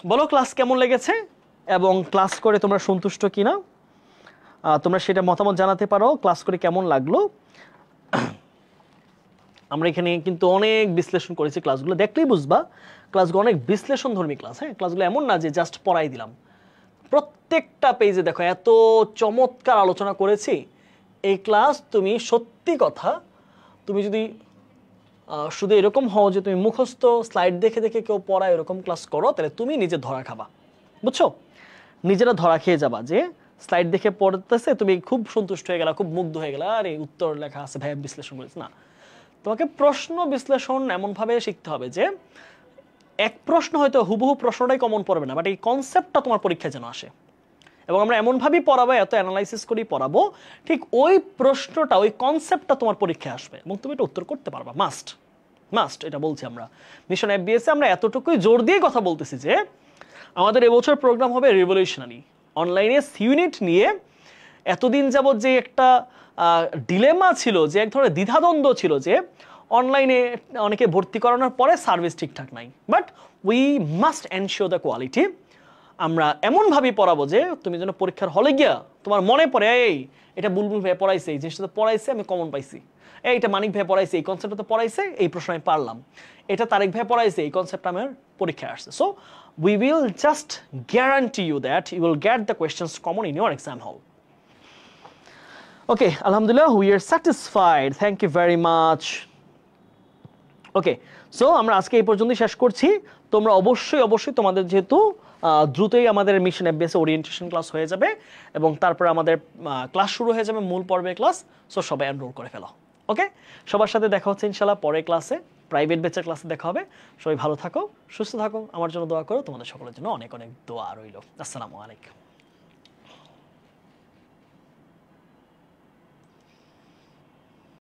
বলো ক্লাস কেমন লেগেছে এবং ক্লাস করে তোমরা সন্তুষ্ট কিনা, তোমরা সেটা মতামত জানাতে পারো। ক্লাস করে কেমন লাগলো? আমরা এখানে কিন্তু অনেক বিশ্লেষণ করেছি, ক্লাসগুলো দেখলেই বুঝবা ক্লাসগুলো অনেক বিশ্লেষণধর্মী ক্লাস। হ্যাঁ, ক্লাসগুলো এমন না যে জাস্ট পড়াই দিলাম, প্রত্যেকটা পেজে দেখো এত চমৎকার আলোচনা করেছি। এই ক্লাস তুমি সত্যি কথা, তুমি যদি শুধু এরকম হও যে তুমি মুখস্থ স্লাইড দেখে দেখে কেউ পড়ায় এরকম ক্লাস করো, তাহলে তুমি নিজে ধরা খাবা। বুঝছো? নিজেরা ধরা খেয়ে যাবা যে স্লাইড দেখে পড়তেছে, তুমি খুব সন্তুষ্ট হয়ে গেলা, খুব মুগ্ধ হয়ে গেলা, আর এই উত্তর লেখা আছে ভাই বিশ্লেষণ করেছে না। তোমাকে প্রশ্ন বিশ্লেষণ এমনভাবে শিখতে হবে যে এক প্রশ্ন হয়তো হুবহু প্রশ্নটাই কমন পড়বে না, বাট এই কনসেপ্টটা তোমার পরীক্ষায় যেন আসে। এবং আমরা এমনভাবেই পড়াবো, এত অ্যানালাইসিস করেই পড়াবো, ঠিক ওই প্রশ্নটা, ওই কনসেপ্টটা তোমার পরীক্ষায় আসবে এবং তুমি এটা উত্তর করতে পারবা। মাস্ট এটা বলছি আমরা মিশন FBS আমরা এতটুকুই জোর দিয়ে কথা বলতেছি যে আমাদের এবছর প্রোগ্রাম হবে রিভলিউশনারি। অনলাইনে ইউনিট নিয়ে এতদিন যাবত যে একটা ডিলেমা ছিল, যে এক ধরনের দ্বিধাদ্বন্দ্ব ছিল যে অনলাইনে অনেকে ভর্তি করানোর পরে সার্ভিস ঠিকঠাক নাই, but we must ensure the quality. আমরা এমনভাবেই পড়াবো যে তুমি যেন পরীক্ষার হলে গিয়া তোমার মনে পড়ে, এই এটা বুলবুল ভাই পড়াইছে, এই জিনিসটা তো পড়াইছে, আমি কমন পাইছি। এইটা মানিক ভাই পড়াইছে, এই কনসেপ্টটা তো পড়াইছে, এই প্রশ্ন আমি পারলাম। এটা তারেক ভাই পড়াইছে, এই কনসেপ্টটা আমার পরীক্ষায় আসছে। So we will just guarantee you that you will get the questions common in your exam hall. Okay, alhamdulillah, we are satisfied. Thank you very much. Okay, so আমরা আজকে এই পর্যন্তই শেষ করছি। তোমরা অবশ্যই তোমাদের যেহেতু দ্রুতই আমাদের মিশন FBS ওরিয়েন্টেশন ক্লাস হয়ে যাবে এবং তারপর আমাদের ক্লাস শুরু হয়ে যাবে, মূল পর্বের ক্লাস। সো সবাই এনরোল করে ফেলো। ওকে, সবার সাথে দেখা হচ্ছে ইনশাআল্লাহ পরের ক্লাসে, প্রাইভেট ব্যাচের ক্লাসে দেখা হবে। সবাই ভালো থাকো, সুস্থ থাকো, আমার জন্য দোয়া করো, তোমাদের সকলের জন্য অনেক অনেক দোয়া রইল। আসসালামু আলাইকুম।